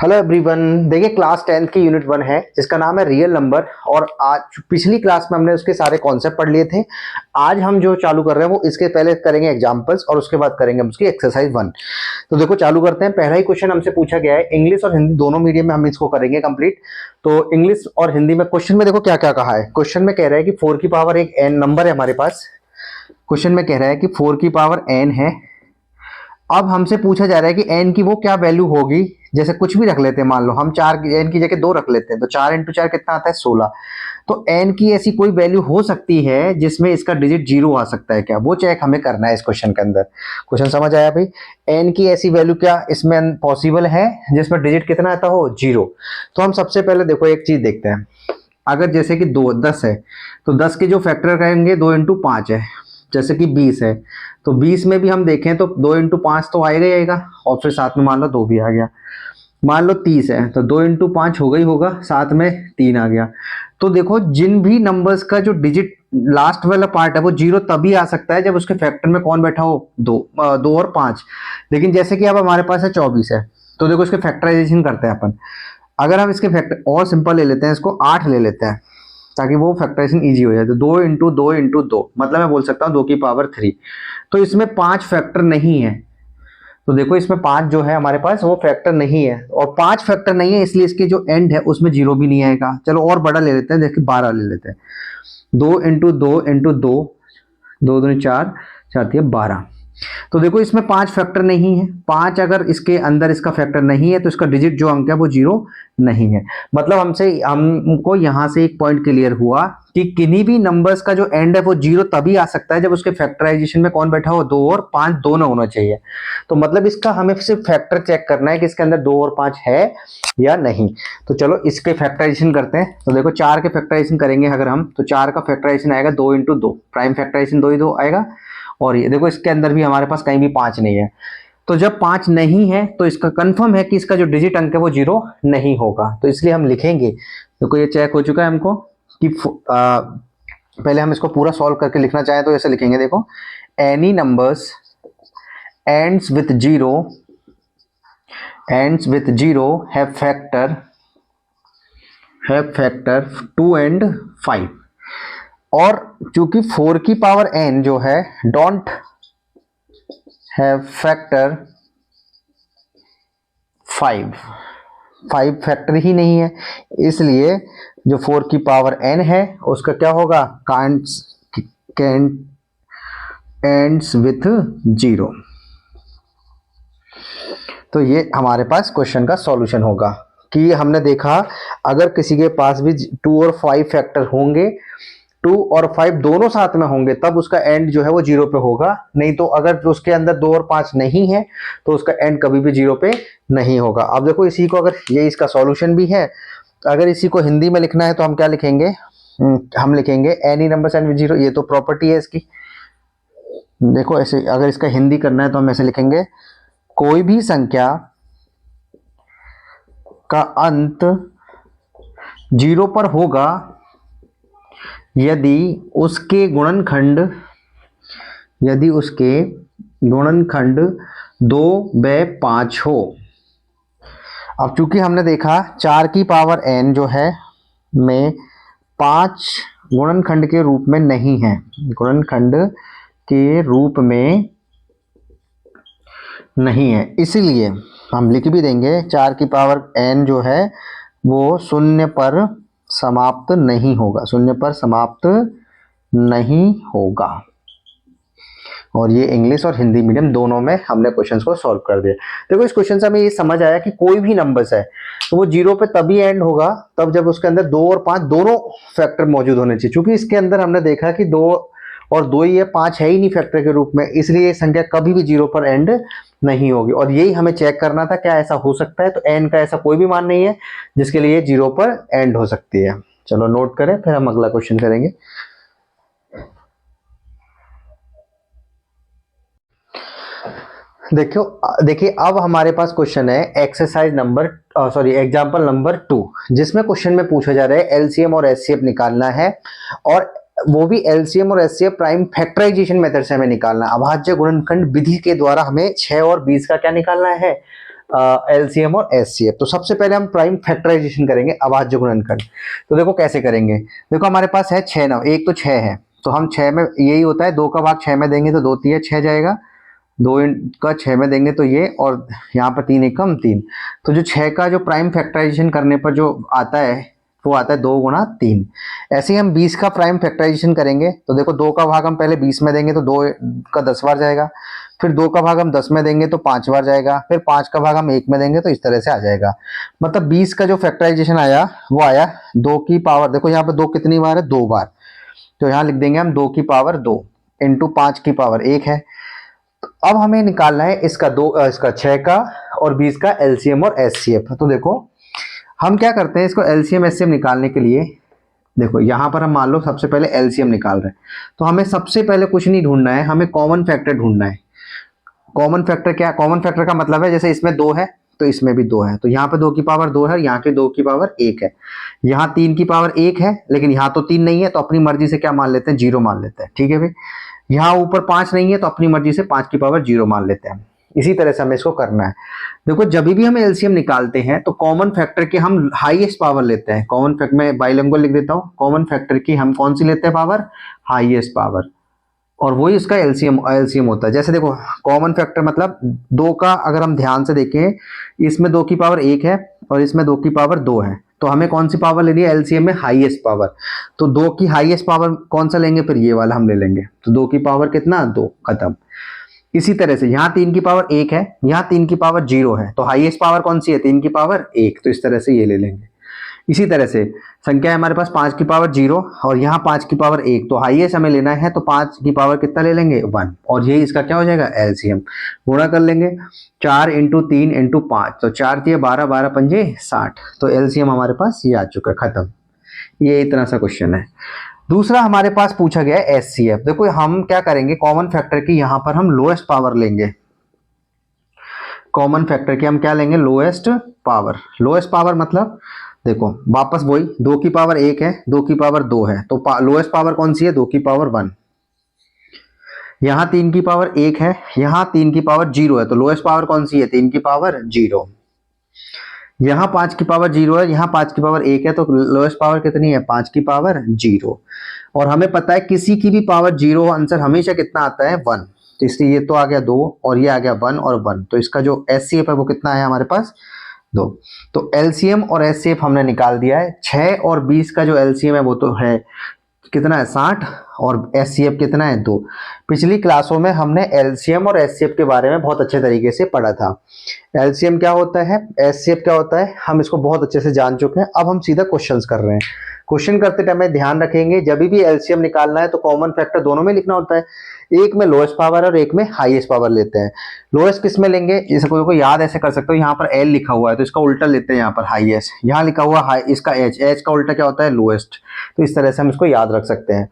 Hello everyone. देखिए class 10th की unit 1 है जिसका नाम है रियल नंबर। और आज पिछली क्लास में हमने उसके सारे कॉन्सेप्ट पढ़ लिए थे। आज हम जो चालू कर रहे हैं वो इसके पहले करेंगे एग्जांपल्स और उसके बाद करेंगे हम उसकी एक्सरसाइज 1। तो देखो चालू करते हैं। पहला ही क्वेश्चन हमसे पूछा गया है, इंग्लिश और हिंदी दोनों मीडियम में हम इसको करेंगे कंप्लीट। तो इंग्लिश और हिंदी में क्वेश्चन में देखो क्या क्या कहा है। क्वेश्चन में कह रहा है कि 4 की पावर एक n नंबर है हमारे पास। क्वेश्चन में कह रहा है कि 4 की पावर n है। अब हमसे पूछा जा रहा है कि n की वो क्या वैल्यू होगी। जैसे कुछ भी रख लेते हैं, मान लो हम 4 n की जगह 2 रख लेते हैं, तो 4 इंटू 4 कितना आता है 16। तो n की ऐसी कोई वैल्यू हो सकती है जिसमें इसका डिजिट 0 आ सकता है क्या, वो चेक हमें करना है इस क्वेश्चन के अंदर। क्वेश्चन समझ आया भाई? n की ऐसी वैल्यू क्या इसमें पॉसिबल है जिसमें डिजिट कितना आता हो 0। तो हम सबसे पहले देखो एक चीज देखते हैं। अगर जैसे कि 10 है तो 10 के जो फैक्टर करेंगे 2 इंटू 5 है। जैसे कि 20 है तो 20 में भी हम देखें तो 2 इंटू 5 तो आएगा ही आएगा, और फिर साथ में मान लो 2 भी आ गया। मान लो 30 है तो 2 इंटू 5 होगा ही होगा, साथ में 3 आ गया। तो देखो जिन भी नंबर्स का जो डिजिट लास्ट वाला पार्ट है वो 0 तभी आ सकता है जब उसके फैक्टर में कौन बैठा हो 2 और 5। लेकिन जैसे कि अब हमारे पास है 24 है, तो देखो इसके फैक्टराइजेशन करते हैं अपन। अगर हम इसके फैक्टर और सिंपल ले लेते हैं, इसको 8 ले लेते हैं ताकि वो फैक्टराइजेशन इजी हो जाए। तो 2 इंटू 2 मतलब मैं बोल सकता हूँ 2 की पावर 3। तो इसमें 5 फैक्टर नहीं है। तो देखो इसमें 5 जो है हमारे पास वो फैक्टर नहीं है, और 5 फैक्टर नहीं है इसलिए इसके जो एंड है उसमें 0 भी नहीं आएगा। चलो और बड़ा ले लेते हैं, देखिए 12 ले लेते हैं। 2 इंटू 2 2 दूनी 4 4 12। तो देखो इसमें 5 फैक्टर नहीं है। 5 अगर इसके अंदर इसका फैक्टर नहीं है तो इसका डिजिट जो अंक है वो 0 नहीं है। मतलब हमको यहां से एक पॉइंट क्लियर हुआ कि किन्हीं भी नंबर्स का जो एंड है वो 0 तभी आ सकता है जब उसके फैक्टराइजेशन में कौन बैठा हो 2 और 5 दोनों होना चाहिए। तो मतलब इसका हमें सिर्फ फैक्टर चेक करना है कि इसके अंदर 2 और 5 है या नहीं। तो चलो इसके फैक्टराइजेशन करते हैं। तो देखो 4 के फैक्टराइजेशन करेंगे अगर हम, तो 4 का फैक्टराइजेशन आएगा 2 इंटू 2, प्राइम फैक्टराइजेशन 2 ही 2 आएगा। और ये देखो इसके अंदर भी हमारे पास कहीं भी 5 नहीं है। तो जब 5 नहीं है तो इसका कंफर्म है कि इसका जो डिजिट अंक है वो 0 नहीं होगा। तो इसलिए हम लिखेंगे, देखो ये चेक हो चुका है हमको कि पहले हम इसको पूरा सॉल्व करके लिखना चाहें तो ऐसे लिखेंगे। देखो any numbers ends with 0 have factor 2 and 5। और चूंकि 4 की पावर n जो है डोंट हैव फैक्टर 5 फैक्टर ही नहीं है, इसलिए जो 4 की पावर n है उसका क्या होगा एंड्स विथ 0। तो ये हमारे पास क्वेश्चन का सॉल्यूशन होगा कि हमने देखा अगर किसी के पास भी 2 और 5 फैक्टर होंगे, 2 और 5 दोनों साथ में होंगे तब उसका एंड जो है वो 0 पे होगा। नहीं तो अगर उसके अंदर 2 और 5 नहीं है तो उसका एंड कभी भी 0 पे नहीं होगा। अब देखो इसी को, अगर ये इसका सॉल्यूशन भी है, अगर इसी को हिंदी में लिखना है तो हम क्या लिखेंगे, हम लिखेंगे एनी नंबर एंड विद 0। ये तो प्रॉपर्टी है इसकी। देखो ऐसे अगर इसका हिंदी करना है तो हम ऐसे लिखेंगे, कोई भी संख्या का अंत 0 पर होगा यदि उसके गुणनखंड 2 व 5 हो। अब चूंकि हमने देखा 4 की पावर n जो है में 5 गुणनखंड के रूप में नहीं है, गुणनखंड के रूप में नहीं है, इसीलिए हम लिख भी देंगे 4 की पावर n जो है वो 0 पर समाप्त नहीं होगा, 0 पर समाप्त नहीं होगा। और ये इंग्लिश और हिंदी मीडियम दोनों में हमने क्वेश्चंस को सॉल्व कर दिया। देखो इस क्वेश्चन से हमें ये समझ आया कि कोई भी नंबर्स है तो वो 0 पे तभी एंड होगा तब जब उसके अंदर 2 और 5 दोनों फैक्टर मौजूद होने चाहिए। क्योंकि इसके अंदर हमने देखा कि 2 और 2 ही है, 5 है ही नहीं फैक्टर के रूप में, इसलिए ये संख्या कभी भी 0 पर एंड नहीं होगी। और यही हमें चेक करना था, क्या ऐसा हो सकता है। तो n का ऐसा कोई भी मान नहीं है जिसके लिए 0 पर एंड हो सकती है। चलो नोट करें, फिर हम अगला क्वेश्चन करेंगे। देखिए अब हमारे पास क्वेश्चन है एग्जाम्पल नंबर 2, जिसमें क्वेश्चन में पूछा जा रहा है एलसीएम और एचसीएफ निकालना है, और वो भी एलसीएम और एचसीएफ प्राइम फैक्टराइजेशन मेथड से हमें निकालना है। अभाज्य गुणनखंड विधि के द्वारा हमें 6 और 20 का क्या निकालना है, एलसीएम और एचसीएफ। तो सबसे पहले हम प्राइम फैक्टराइजेशन करेंगे अभाज्य गुणनखंड। तो देखो कैसे करेंगे, देखो हमारे पास है 6 9, एक तो 6 है, तो हम 6 में यही होता है, 2 का भाग 6 में देंगे तो 2 3 6 जाएगा, 2 का 6 में देंगे तो ये, और यहाँ पर 3 एकम 3। तो जो 6 का जो प्राइम फैक्टराइजेशन करने पर जो आता है वो आता है 2 गुणा 3। ऐसे ही हम 20 का प्राइम फैक्टराइजेशन करेंगे, तो देखो 2 का भाग हम पहले 20 में देंगे तो 2 का 10 बार जाएगा, फिर 2 का भाग हम 10 में देंगे तो 5 बार जाएगा, फिर 5 का भाग हम 1 में देंगे तो इस तरह से आ जाएगा। मतलब 20 का जो फैक्टराइजेशन आया वो आया 2 की पावर, देखो यहाँ पे 2 कितनी बार है, 2 बार, तो यहाँ लिख देंगे हम 2 की पावर 2 इंटू 5 की पावर 1 है। अब हमें निकालना है इसका इसका 6 का और 20 का एलसीएम और एचसीएफ। तो देखो हम क्या करते हैं, इसको एलसीएम एचसीएफ निकालने के लिए, देखो यहाँ पर हम मान लो सबसे पहले एलसीएम निकाल रहे हैं, तो हमें सबसे पहले कुछ नहीं ढूंढना है, हमें कॉमन फैक्टर ढूंढना है। कॉमन फैक्टर क्या, कॉमन फैक्टर का मतलब है जैसे इसमें 2 है तो इसमें भी 2 है, तो यहाँ पे 2 की पावर 2 है, यहाँ के 2 की पावर 1 है, यहाँ 3 की पावर 1 है, लेकिन यहाँ तो 3 नहीं है तो अपनी मर्जी से क्या मान लेते हैं, 0 मान लेते हैं। ठीक है भाई, यहाँ ऊपर 5 नहीं है तो अपनी मर्जी से 5 की पावर 0 मान लेते हैं। इसी तरह से हमें इसको करना है। देखो जब भी हम एलसीएम निकालते हैं तो कॉमन फैक्टर की हम हाईएस्ट पावर लेते हैं। कॉमन फैक्टर में बाइलिंगुअल लिख देता हूँ, कॉमन फैक्टर की हम कौन सी लेते हैं पावर, हाईएस्ट पावर, और वही इसका एलसीएम एलसीएम होता है। जैसे देखो कॉमन फैक्टर मतलब 2 का अगर हम ध्यान से देखें, इसमें 2 की पावर 1 है और इसमें 2 की पावर 2 है, तो हमें कौन सी पावर लेनी है एलसीएम में, हाईएस्ट पावर। तो 2 की हाईएस्ट पावर कौन सा लेंगे, फिर ये वाला हम ले लेंगे, तो 2 की पावर कितना, 2, खत्म। इसी तरह से यहाँ 3 की पावर 1 है, यहाँ 3 की पावर 0 है, तो हाईएस्ट पावर कौन सी है, 3 की पावर 1, तो इस तरह से ये ले लेंगे। इसी तरह से संख्या है हमारे पास 5 की पावर 0 और यहाँ 5 की पावर 1, तो हाईएस्ट हमें लेना है, तो 5 की पावर कितना ले लेंगे, 1, और यही इसका क्या हो जाएगा, एलसीएम। गुणा कर लेंगे 4 इंटू 3 इंटू 5, तो 4 दिए 12, 12 पंजे 60, तो एलसीएम हमारे पास ये आ चुका है, खत्म। ये इतना सा क्वेश्चन है। दूसरा हमारे पास पूछा गया है एचसीएफ। देखो हम क्या करेंगे, कॉमन फैक्टर की यहाँ पर हम लोएस्ट पावर लेंगे। कॉमन फैक्टर की हम क्या लेंगे, लोएस्ट पावर। लोएस्ट पावर मतलब देखो वापस वही, 2 की पावर 1 है, 2 की पावर 2 है, तो लोएस्ट पावर कौन सी है, 2 की पावर 1। यहाँ 3 की पावर 1 है, यहाँ 3 की पावर 0 है, तो लोएस्ट पावर कौन सी है, 3 की पावर 0। यहाँ 5 की पावर 0 है, यहाँ 5 की पावर 1 है, तो लोएस्ट पावर कितनी है, 5 की पावर 0। और हमें पता है किसी की भी पावर 0 आंसर हमेशा कितना आता है, 1। तो इसलिए ये तो आ गया 2 और ये आ गया 1 और 1, तो इसका जो एचसीएफ है वो कितना है हमारे पास, 2। तो एलसीएम और एचसीएफ हमने निकाल दिया है। 6 और 20 का जो एलसीएम है वो तो है कितना है, 60, और एचसीएफ कितना है, 2। पिछली क्लासों में हमने एलसीएम और एचसीएफ के बारे में बहुत अच्छे तरीके से पढ़ा था। एलसीएम क्या होता है, एचसीएफ क्या होता है, हम इसको बहुत अच्छे से जान चुके हैं। अब हम सीधा क्वेश्चंस कर रहे हैं। क्वेश्चन करते टाइम में ध्यान रखेंगे, जब भी एलसीएम निकालना है तो कॉमन फैक्टर दोनों में लिखना होता है, एक में लोएस्ट पावर और एक में हाईएस्ट पावर लेते हैं। लोएस्ट किस में लेंगे, जैसे कोई याद ऐसे कर सकते हो, यहाँ पर एल लिखा हुआ है तो इसका उल्टा लेते हैं, यहाँ पर हाईएस्ट, यहाँ लिखा हुआ हाई, इसका एच, एच का उल्टा क्या होता है, लोएस्ट। तो इस तरह से हम इसको याद रख सकते हैं।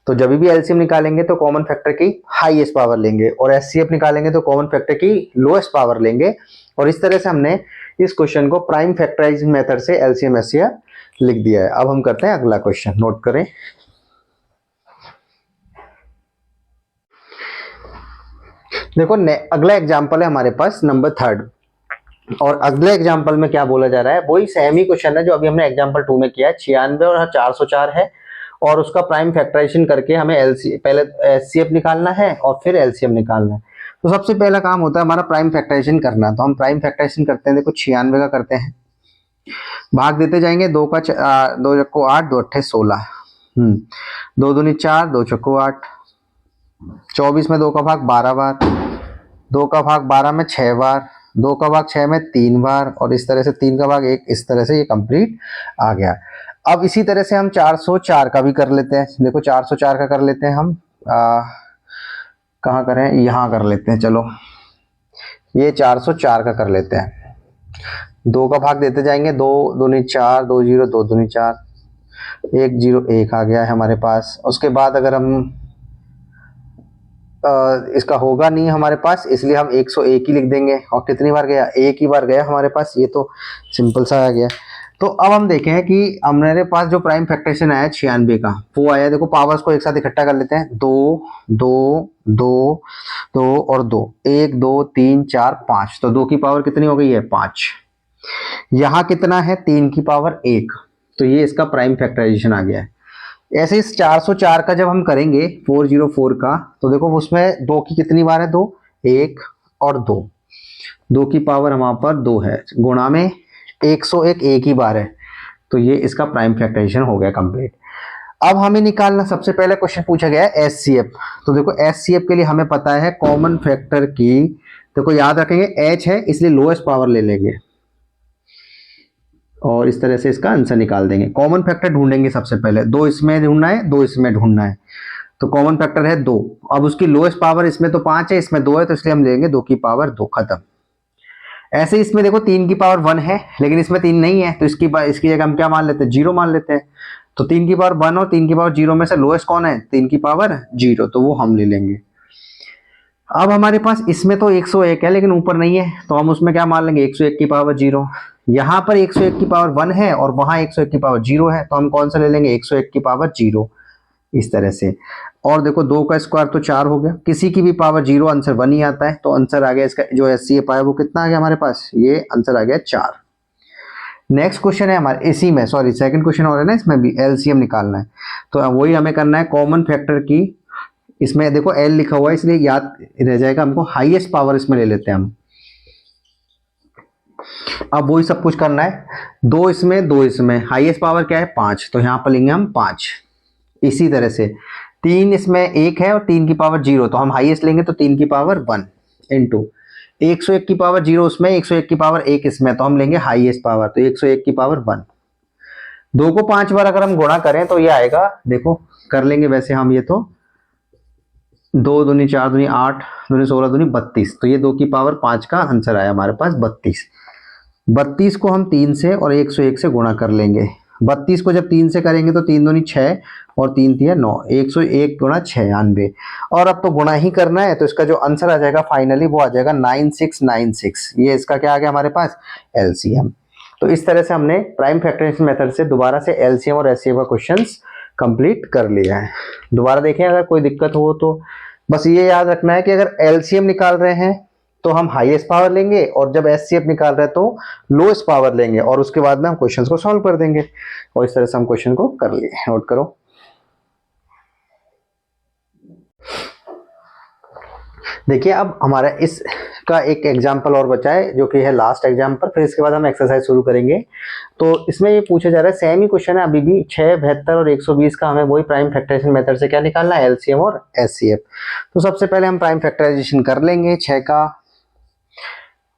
तो जब भी एलसीएम निकालेंगे तो कॉमन फैक्टर की हाईएस्ट पावर लेंगे, और एचसीएफ निकालेंगे तो कॉमन फैक्टर की लोएस्ट पावर लेंगे। और इस तरह से हमने इस क्वेश्चन को प्राइम फैक्टराइजिंग मेथड से एलसीएम एचसीएफ लिख दिया है। अब हम करते हैं अगला क्वेश्चन, नोट करें। देखो अगला एग्जांपल है हमारे पास नंबर 3, और अगले एग्जांपल में क्या बोला जा रहा है, वही सेम ही क्वेश्चन है जो अभी हमने एग्जांपल 2 में किया है। 96 और 404 है, और उसका प्राइम फैक्टराइजेशन करके हमें पहले एचसीएफ निकालना है और फिर एलसीएम निकालना है। तो सबसे पहला काम होता है हमारा प्राइम फैक्टराइजेशन करना। तो हम प्राइम फैक्टराइजेशन करते हैं, देखो 96 का करते हैं, भाग देते जाएंगे, 2 का 2 चक्को 8, 2 अट्ठे 16, 2 दूनी 4, 2 चक्को 8, 24 में 2 का भाग 12 बार, 2 का भाग 12 में 6 बार, 2 का भाग 6 में 3 बार, और इस तरह से 3 का भाग 1, इस तरह से ये कंप्लीट आ गया। अब इसी तरह से हम 404 का भी कर लेते हैं। देखो 404 का कर लेते हैं हम, कहाँ करें, यहाँ कर लेते हैं। चलो ये 404 का कर लेते हैं। 2 का भाग देते जाएंगे, 2 दूनी 4, 2 0, 2 दूनी 4, 1 0 1 आ गया है हमारे पास। उसके बाद अगर हम इसका होगा नहीं हमारे पास, इसलिए हम 101 ही लिख देंगे। और कितनी बार गया, एक ही बार गया हमारे पास, ये तो सिंपल सा आ गया। तो अब हम देखें कि हमारे पास जो प्राइम फैक्टरेशन आया 96 का वो आया। देखो पावर्स को एक साथ इकट्ठा कर लेते हैं, 2 2 2 2 और 2, 1 2 3 4 5, तो 2 की पावर कितनी हो गई है 5। यहाँ कितना है 3 की पावर 1, तो ये इसका प्राइम फैक्टराइजेशन आ गया है। ऐसे इस 404 का जब हम करेंगे 404 का, तो देखो उसमें 2 की कितनी बार है 2, 1 और 2, 2 की पावर वहां पर 2 है, गुणा में 101 एक ही बार है, तो ये इसका प्राइम फैक्टराइजेशन हो गया कंप्लीट। अब हमें निकालना, सबसे पहले क्वेश्चन पूछा गया है एचसीएफ। तो देखो एचसीएफ के लिए हमें पता है कॉमन फैक्टर की, देखो याद रखेंगे एच है इसलिए लोएस्ट पावर ले लेंगे और इस तरह से इसका आंसर निकाल देंगे। कॉमन फैक्टर ढूंढेंगे सबसे पहले, 2 इसमें ढूंढना है 2 इसमें ढूंढना है, तो कॉमन फैक्टर है 2। अब उसकी लोएस्ट पावर इसमें तो 5 है, इसमें 2 है, तो इसलिए हम लेंगे 2 की पावर 2, खत्म। ऐसे इसमें देखो 3 की पावर 1 है लेकिन इसमें 3 नहीं है, तो इसकी जगह हम क्या मान लेते हैं 0 मान लेते हैं। तो 3 की पावर 1 और 3 की पावर 0 में से लोएस्ट कौन है 3 की पावर 0, तो वो हम ले लेंगे। अब हमारे पास इसमें तो 101 है लेकिन ऊपर नहीं है, तो हम उसमें क्या मान लेंगे 101 की पावर 0। यहाँ पर 101 की पावर 1 है और वहां 101 की पावर 0 है, तो हम कौन सा ले लेंगे 101 की पावर 0, इस तरह से। और देखो 2 का स्क्वायर तो 4 हो गया, किसी की भी पावर 0 आंसर 1 ही आता है, तो आंसर आ गया इसका जो एचसीएफ आया वो कितना आ गया हमारे पास, ये आंसर आ गया 4। नेक्स्ट क्वेश्चन है हमारे इसी में, सॉरी सेकंड क्वेश्चन और है ना, इसमें भी एलसीएम निकालना है, तो वही हमें करना है कॉमन फैक्टर की। इसमें देखो एल लिखा हुआ है इसलिए याद रह जाएगा हमको, हाईएस्ट पावर इसमें ले लेते हैं हम। अब वही सब कुछ करना है, 2 इसमें 2 इसमें, हाईएस्ट पावर क्या है 5, तो यहां पर लेंगे हम 5। इसी तरह से 3 इसमें 1 है और 3 की पावर 0, तो हम हाईएस्ट लेंगे तो 3 की पावर 1 इंटू 101 की पावर 0 उसमें, 101 की पावर 1 इसमें, तो हम लेंगे हाईएस्ट पावर, तो 101 की पावर 1। 2 को 5 बार अगर हम गुणा करें तो ये आएगा, देखो कर लेंगे वैसे हम, ये तो 2 दूनी 4 दूनी 8 दूनी 16 दूनी 32, तो ये 2 की पावर 5 का आंसर आया हमारे पास 32। 32 को हम 3 से और 101 से गुणा कर लेंगे। 32 को जब 3 से करेंगे तो 3 दूनी 6 और 3 3 9, 101 गुणा 96, और अब तो गुणा ही करना है, तो इसका जो आंसर आ जाएगा फाइनली वो आ जाएगा 9696। ये इसका क्या आ गया हमारे पास एलसीएम। तो इस तरह से हमने प्राइम फैक्टराइजेशन मेथड से दोबारा से एलसीएम और एचसीएफ का क्वेश्चंस कंप्लीट कर लिया है। दोबारा देखें अगर कोई दिक्कत हो तो बस ये याद रखना है कि अगर एलसीएम निकाल रहे हैं तो हम हाईएस्ट पावर लेंगे, और जब एचसीएफ निकाल रहे हैं तो लोएस्ट पावर लेंगे, और उसके बाद में हम क्वेश्चंस को सॉल्व कर देंगे, और इस तरह से हम क्वेश्चन को कर लिए। नोट करो। देखिए अब हमारा इसका एक एग्जाम्पल और बचा है जो कि है लास्ट एग्जाम्पल, फिर इसके बाद हम एक्सरसाइज शुरू करेंगे। तो इसमें ये पूछा जा रहा है, सेम ही क्वेश्चन है अभी भी, 6 72 और 120 का हमें वही प्राइम फैक्टराइजेशन मेथड से क्या निकालना है एलसीएम और एचसीएफ। तो सबसे पहले हम प्राइम फैक्टराइजेशन कर लेंगे 6 का,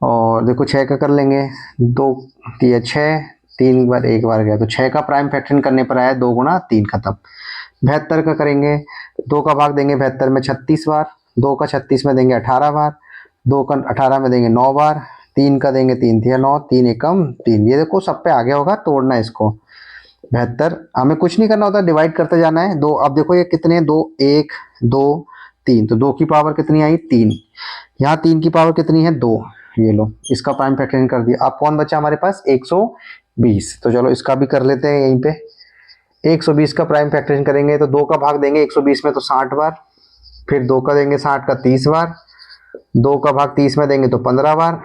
और देखो 6 का कर लेंगे, 2 3 6, 3 बार 1 बार गया, तो 6 का प्राइम फैक्टराइजेशन करने पर आया 2 गुणा 3 खत्म। 72 का करेंगे, 2 का भाग देंगे 72 में 36 बार, 2 का 36 में देंगे 18 बार, 2 का 18 में देंगे 9 बार, 3 का देंगे 3 3 9, 3 एकम 3, ये देखो सब पे आगे होगा, तोड़ना है इसको। 72 हमें कुछ नहीं करना होता, डिवाइड करते जाना है। 2, अब देखो ये कितने 2 1 2 3, तो 2 की पावर कितनी आई 3, यहाँ 3 की पावर कितनी है 2, ये लो इसका प्राइम फैक्टराइजेशन कर दिया। अब कौन बचा हमारे पास 120, तो चलो इसका भी कर लेते हैं यहीं पे। 120 का प्राइम फैक्टराइजेशन करेंगे तो 2 का भाग देंगे 120 में तो 60 बार, फिर 2 का देंगे 60 का 30 बार, 2 का भाग 30 में देंगे तो 15 बार,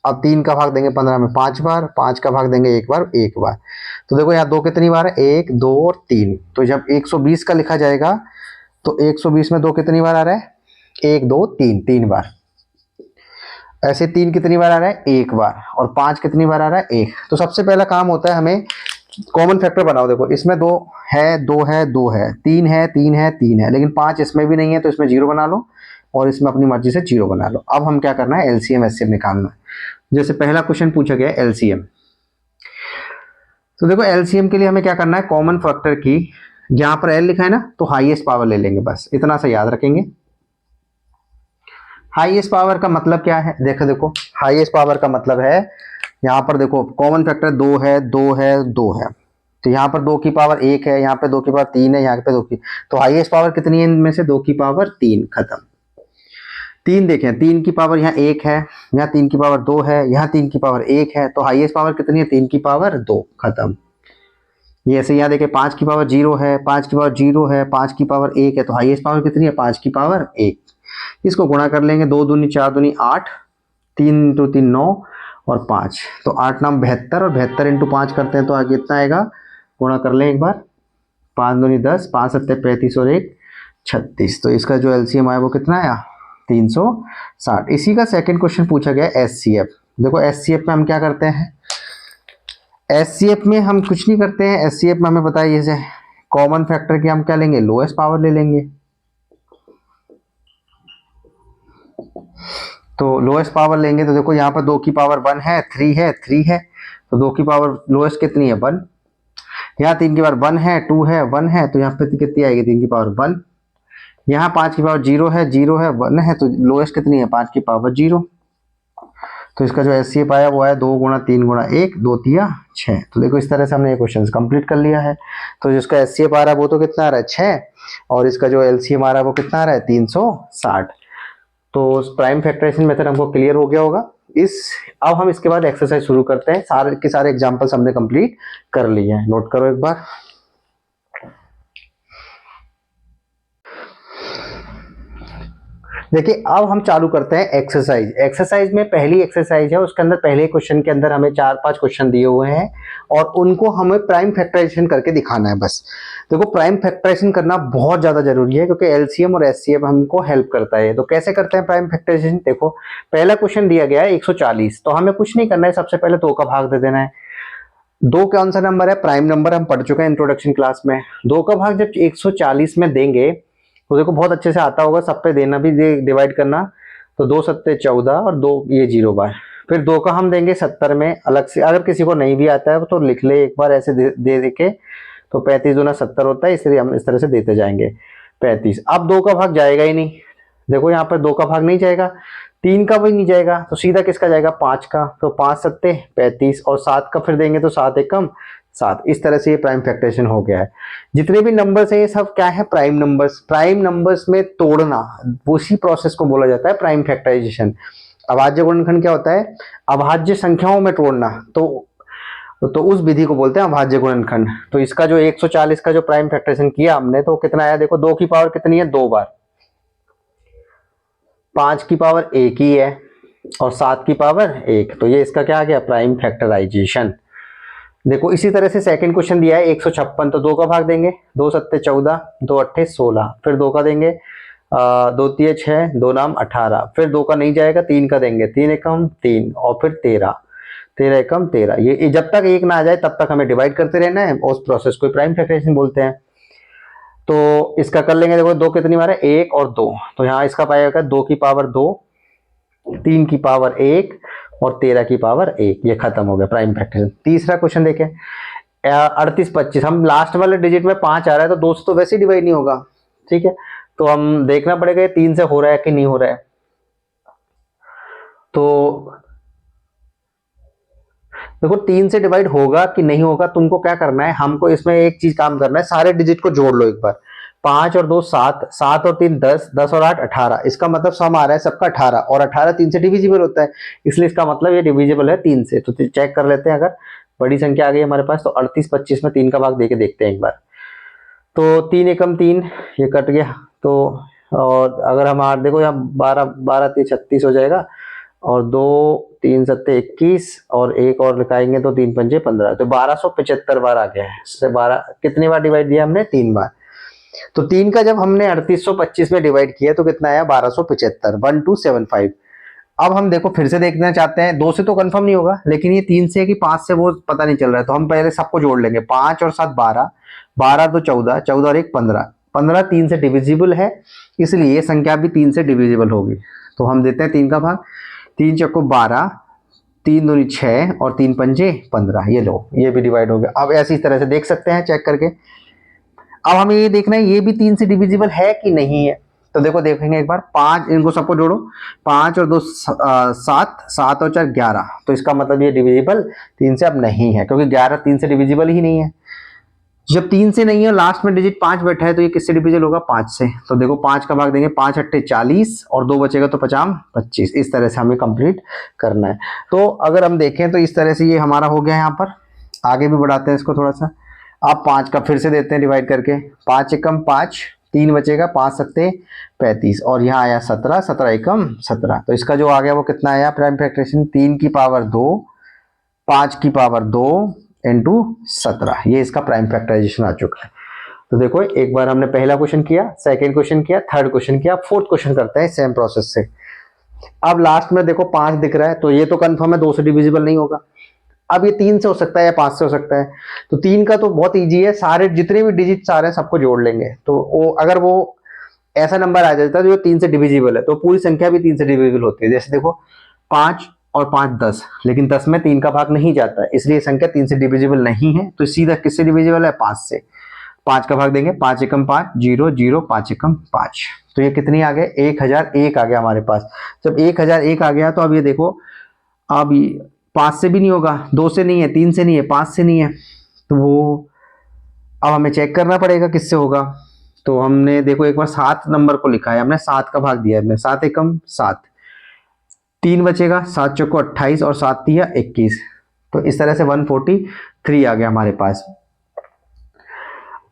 अब 3 का भाग देंगे 15 में 5 बार, 5 का भाग देंगे 1 बार 1 बार। तो देखो यहाँ 2 कितनी बार है 1 2 और 3, तो जब 120 का लिखा जाएगा तो 120 में 2 कितनी बार आ रहा है 1 2 3, 3 बार। ऐसे 3 कितनी बार आ रहा है 1 बार, और 5 कितनी बार आ रहा है 1। तो सबसे पहला काम होता है हमें कॉमन फैक्टर बनाओ। देखो इसमें 2 है 2 है 2 है, 3 है 3 है 3 है, लेकिन 5 इसमें भी नहीं है, तो इसमें 0 बना लो, और इसमें अपनी मर्जी से 0 बना लो। अब हम क्या करना है एलसीएम एचसीएफ निकालना है। जैसे पहला क्वेश्चन पूछा गया है एलसीएम, तो देखो एलसीएम के लिए हमें क्या करना है कॉमन फैक्टर की, यहाँ पर एल लिखा है ना, तो हाईएस्ट पावर ले लेंगे, बस इतना सा याद रखेंगे। हाईएस्ट पावर का मतलब क्या है, देखो हाईएस्ट पावर का मतलब है, यहाँ पर देखो कॉमन फैक्टर 2 है 2 है 2 है, तो यहाँ पर 2 की पावर 1 है, यहाँ पे 2 की पावर 3 है, यहाँ पे 2 की, तो हाईएस्ट पावर कितनी है इनमें से 2 की पावर 3, खत्म। तीन देखें, 3 की पावर यहाँ 1 है, यहाँ 3 की पावर 2 है, यहाँ 3 की पावर 1 है, तो हाईएस्ट पावर कितनी है? 3 की पावर 2, खत्म। ये ऐसे यहाँ देखें 5 की पावर 0 है, 5 की पावर 0 है, 5 की पावर 1 है, तो हाईएस्ट पावर कितनी है? 5 की पावर 1। इसको गुणा कर लेंगे, 2 दूनी 4 दूनी 8, 3 इंटू 3 9 और 5, तो 8 नाम 72 और 72 इंटू 5 करते हैं तो आगे कितना आएगा? गुणा कर लें एक बार, 5 दूनी 10, 5 सत्ते 35 और 1 36, तो इसका जो एलसीएम आया वो कितना आया? 360। इसी का सेकंड क्वेश्चन पूछा गया एचसीएफ। देखो एचसीएफ में हम क्या करते हैं, एचसीएफ में हम कुछ नहीं करते हैं, एचसीएफ में हमें पता है जैसे कॉमन फैक्टर की हम क्या लेंगे? लोएस्ट पावर ले लेंगे। तो लोएस्ट पावर लेंगे तो देखो यहाँ पर 2 की पावर 1 है, 3 है, 3 है, तो 2 की पावर लोएस्ट कितनी है? 1। यहाँ 3 की पावर 1 है, 2 है, 1 है, तो यहाँ पे कितनी आएगी? 3 की पावर 1। यहाँ 5 की पावर 0 है, 0 है, 1 है, तो लोएस्ट कितनी है? 5 की पावर 0। तो इसका जो एचसीएफ आया वो आया 2 गुणा 3 गुणा 1, 2 तिया 6। तो देखो इस तरह से हमने ये क्वेश्चन कंप्लीट कर लिया है। तो जिसका एचसीएफ आ रहा है वो तो कितना आ रहा है? 6, और इसका जो एलसीएम आ रहा है वो कितना आ रहा है? 360। तो प्राइम फैक्टराइजेशन मेथड हमको क्लियर हो गया होगा। अब हम इसके बाद एक्सरसाइज शुरू करते हैं। सारे के सारे एग्जांपल्स हमने कंप्लीट कर लिए हैं, नोट करो एक बार। देखिए अब हम चालू करते हैं एक्सरसाइज। एक्सरसाइज में पहली एक्सरसाइज है, उसके अंदर पहले क्वेश्चन के अंदर हमें 4-5 क्वेश्चन दिए हुए हैं और उनको हमें प्राइम फैक्टराइजेशन करके दिखाना है बस। देखो प्राइम फैक्टराइजेशन करना बहुत ज्यादा जरूरी है क्योंकि एलसीएम और एचसीएफ हमको हेल्प करता है। तो कैसे करते हैं प्राइम फैक्टराइजेशन? देखो पहला क्वेश्चन दिया गया है 140, तो हमें कुछ नहीं करना है, सबसे पहले 2 का भाग दे देना है। 2 कौन सा नंबर है? प्राइम नंबर, हम पढ़ चुके हैं इंट्रोडक्शन क्लास में। 2 का भाग जब 140 में देंगे तो देखो बहुत अच्छे से आता होगा, सब पे देना भी, डिवाइड करना, तो 2 सत्ते 14 और 2 ये 0 बार। फिर 2 का हम देंगे 70 में अलग से, अगर किसी को नहीं भी आता है तो लिख ले एक बार ऐसे दे के, तो 35 दूना 70 होता है, इसलिए हम इस तरह से देते जाएंगे 35। अब 2 का भाग जाएगा ही नहीं, देखो यहाँ पर 2 का भाग नहीं जाएगा, 3 का भी नहीं जाएगा, तो सीधा किसका जाएगा? 5 का, तो 5 सत्ते 35 और 7 का फिर देंगे तो 7 एकम 7। इस तरह से ये प्राइम फैक्टराइजेशन हो गया है। जितने भी नंबर्स हैं ये सब क्या है? Prime numbers. प्राइम नंबर्स में तोड़ना, उसी प्रोसेस को बोला जाता है प्राइम फैक्टराइजेशन। अभाज्य गुणनखंड क्या होता है? अभाज्य संख्याओं में तोड़ना, तो उस विधि को बोलते हैं अभाज्य गुणनखंड। तो इसका जो 140 का जो प्राइम फैक्टराइजेशन किया हमने, तो कितना आया? देखो 2 की पावर कितनी है? 2 बार, 5 की पावर 1 ही है और 7 की पावर 1, तो ये इसका क्या आ गया? Prime factorisation. देखो इसी तरह से सेकंड क्वेश्चन दिया है 156, तो 2 का भाग देंगे, 2 सत्ते 14, 2 अट्ठे 16, फिर 2 का देंगे, 2 तिये 6, 2 नाम 18, फिर 2 का नहीं जाएगा, 3 का देंगे, 3 एकम 3 और फिर 13, 13 एकम 13। ये जब तक 1 ना आ जाए तब तक हमें डिवाइड करते रहना है, उस प्रोसेस को प्राइम फैक्टराइजेशन बोलते हैं। तो इसका कर लेंगे, देखो 2 कितनी बार है? 1 और 2, तो यहाँ इसका पाएगा 2 की पावर 2, 3 की पावर 1 और 13 की पावर 1। ये खत्म हो गया प्राइम फैक्टराइजेशन। तीसरा क्वेश्चन देखें, 38 25, हम लास्ट वाले डिजिट में 5 आ रहा है तो 2 से तो वैसे ही डिवाइड नहीं होगा, ठीक है, तो हम देखना पड़ेगा 3 से हो रहा है कि नहीं हो रहा है। तो देखो 3 से डिवाइड होगा कि नहीं होगा, तुमको क्या करना है, हमको इसमें एक चीज काम करना है, सारे डिजिट को जोड़ लो एक बार। 5 और 2 7, 7 और 3 10, 10 और 8 18, इसका मतलब सम आ रहा है सबका 18, और 18 3 से डिविजिबल होता है, इसलिए इसका मतलब ये डिविजिबल है 3 से। तो चेक कर लेते हैं, अगर बड़ी संख्या आ गई हमारे पास तो 38 25 में 3 का भाग देके देखते हैं एक बार। तो 3 एकम 3, ये कट गया, तो और अगर हम देखो यहाँ 12 12 3 36 हो जाएगा, और 2 3 सत्ते 21 और 1 और लिखाएंगे तो 3 पंजे 15, तो 1275 बार आ गया है। इससे 12 कितनी बार डिवाइड दिया हमने? 3 बार। तो 3 का जब हमने 3825 में डिवाइड किया तो कितना आया? 1275, 1275। अब हम देखो फिर से देखना चाहते हैं, 2 से तो कंफर्म नहीं होगा, लेकिन ये 3 से कि 5 से वो पता नहीं चल रहा है, तो हम पहले सबको जोड़ लेंगे। 5 और 7 12, 12 तो 14, 14 और 1 15, 15 3 से डिविजिबल है, इसलिए ये संख्या भी 3 से डिविजिबल होगी। तो हम देते हैं 3 का भाग, 3 चौको 12, 3 दूनी 6 और 3 पंजे 15, ये लो ये भी डिवाइड हो गया। अब ऐसी तरह से देख सकते हैं चेक करके। अब हमें ये देखना है ये भी 3 से डिविजिबल है कि नहीं है, तो देखो देखेंगे एक बार। 5, इनको सबको जोड़ो, 5 और 2 7, 7 और 4 11, तो इसका मतलब ये डिविजिबल 3 से अब नहीं है, क्योंकि 11 3 से डिविजिबल ही नहीं है। जब 3 से नहीं है लास्ट में डिजिट 5 बैठा है तो ये किससे डिविजिबल होगा? 5 से। तो देखो 5 का भाग देंगे, 5 अट्ठे 40 और 2 बचेगा तो 50 25। इस तरह से हमें कंप्लीट करना है। तो अगर हम देखें तो इस तरह से ये हमारा हो गया। यहाँ पर आगे भी बढ़ाते हैं इसको थोड़ा सा। आप 5 का फिर से देते हैं डिवाइड करके, 5 एकम 5, 3 बचेगा, 5 सत्ते 35 और यहाँ आया 17, 17 एकम 17। तो इसका जो आ गया वो कितना आया प्राइम फैक्टराइजेशन? 3 की पावर 2, 5 की पावर 2 इंटू 17। ये इसका प्राइम फैक्टराइजेशन आ चुका है। तो देखो एक बार हमने पहला क्वेश्चन किया, सेकंड क्वेश्चन किया, थर्ड क्वेश्चन किया, फोर्थ क्वेश्चन करते हैं सेम प्रोसेस से। अब लास्ट में देखो 5 दिख रहा है तो ये तो कंफर्म है 2 से डिविजिबल नहीं होगा। अब ये 3 से हो सकता है या 5 से हो सकता है। तो 3 का तो बहुत इजी है, सारे जितने भी डिजिट आ रहे हैं सबको जोड़ लेंगे। तो वो अगर वो ऐसा नंबर आ जाता है जो 3 से डिविजिबल है तो पूरी संख्या भी 3 से डिविजिबल होती है। जैसे देखो 5 और 5 10, लेकिन 10 में 3 का भाग नहीं जाता है, इसलिए संख्या 3 से डिविजिबल नहीं है। तो सीधा किससे डिविजिबल है? 5 से। 5 का भाग देंगे, 5 एकम 5 0 0, 5 एकम 5। तो ये कितनी आ गए? 1001 आ गया हमारे पास। जब 1001 आ गया तो अब ये देखो, अब 5 से भी नहीं होगा, 2 से नहीं है, 3 से नहीं है, 5 से नहीं है। तो वो अब हमें चेक करना पड़ेगा किससे होगा। तो हमने देखो एक बार 7 नंबर को लिखा है, हमने 7 का भाग दिया है, 7 एकम 7, 3 बचेगा, 7 चौको 28 और 7 तिया 21। तो इस तरह से 143 आ गया हमारे पास।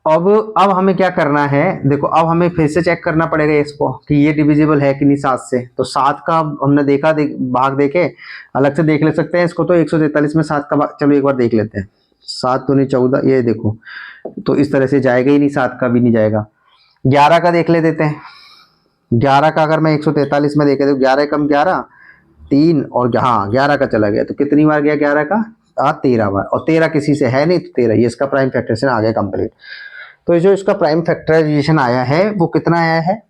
अब हमें क्या करना है? देखो अब हमें फिर से चेक करना पड़ेगा इसको कि ये डिविजिबल है कि नहीं 7 से। तो 7 का हमने देखा भाग देखे, अलग से देख ले सकते हैं इसको। तो 143 में 7 का भाग, चलो एक बार देख लेते हैं। 7 दूनी 14, ये देखो तो इस तरह से जाएगा ही नहीं, 7 का भी नहीं जाएगा। 11 का देख ले देते हैं। 11 का अगर मैं 143 में देखे तो 11 एकम 11, 3 और हाँ 11 का चला गया। तो कितनी बार गया 11 का? 13 बार। और 13 किसी से है नहीं तो 13, ये इसका प्राइम फैक्टराइजेशन आ गया कंप्लीट। तो जो इसका प्राइम फैक्टराइजेशन आया है वो कितना आया है?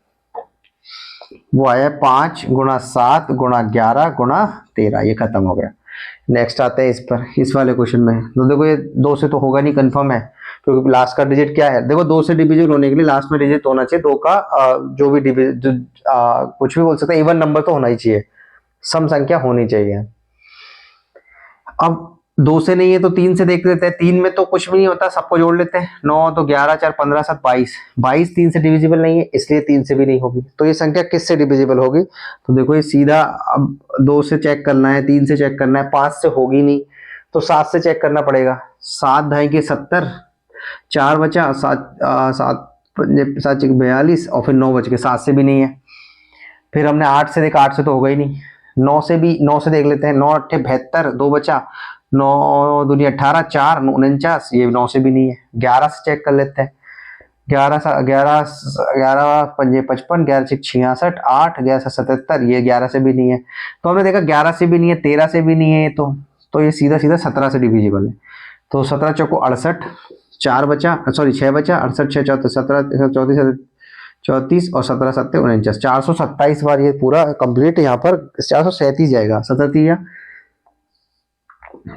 वो आया 5 गुणा 7 गुणा 11 गुणा 13। ये खत्म हो गया। नेक्स्ट आते हैं इस पर, इस वाले क्वेश्चन में। तो देखो ये 2 से तो होगा नहीं, कंफर्म है, क्योंकि लास्ट का डिजिट क्या है? देखो 2 से डिविजिबल होने के लिए लास्ट में डिजिट होना चाहिए 2 का, जो भी कुछ भी बोल सकते हैं, इवन नंबर तो होना ही चाहिए, सम संख्या होनी चाहिए। अब 2 से नहीं है तो 3 से देख लेते हैं। 3 में तो कुछ भी नहीं होता, सबको जोड़ लेते हैं। 9 तो 11 4 15 7 22, 22 3 से डिविजिबल नहीं है, इसलिए 3 से भी नहीं होगी। तो ये संख्या किस से डिविजिबल होगी? तो देखो ये सीधा, अब 2 से चेक करना है, 3 से चेक करना है, 5 से होगी नहीं तो 7 से चेक करना पड़ेगा। 7 ढाई के 70, 4 बचा, 7 7 7 42 और फिर 9 बच के, 7 से भी नहीं है। फिर हमने 8 से देखा, 8 से तो होगा ही नहीं। 9 से भी, 9 से देख लेते हैं। 9 अट्ठे 72, 2 बचा, 9 दूनी 18, 4 49, ये 9 से भी नहीं है। 11 से चेक कर लेते हैं। 11 पंजे 55, 11 6 66, 8 11 से 77, ये 11 से भी नहीं है। तो हमने देखा 11 से भी नहीं है, 13 से भी नहीं है, तो ये सीधा सीधा 17 से डिविजिबल है। तो 17 चौको 68, 4 बचा, सॉरी 6 बचा, 68 6 34, 17 34 34 और 17 7 49, 427 बार ये पूरा कंप्लीट। यहाँ पर 437 जाएगा, 37।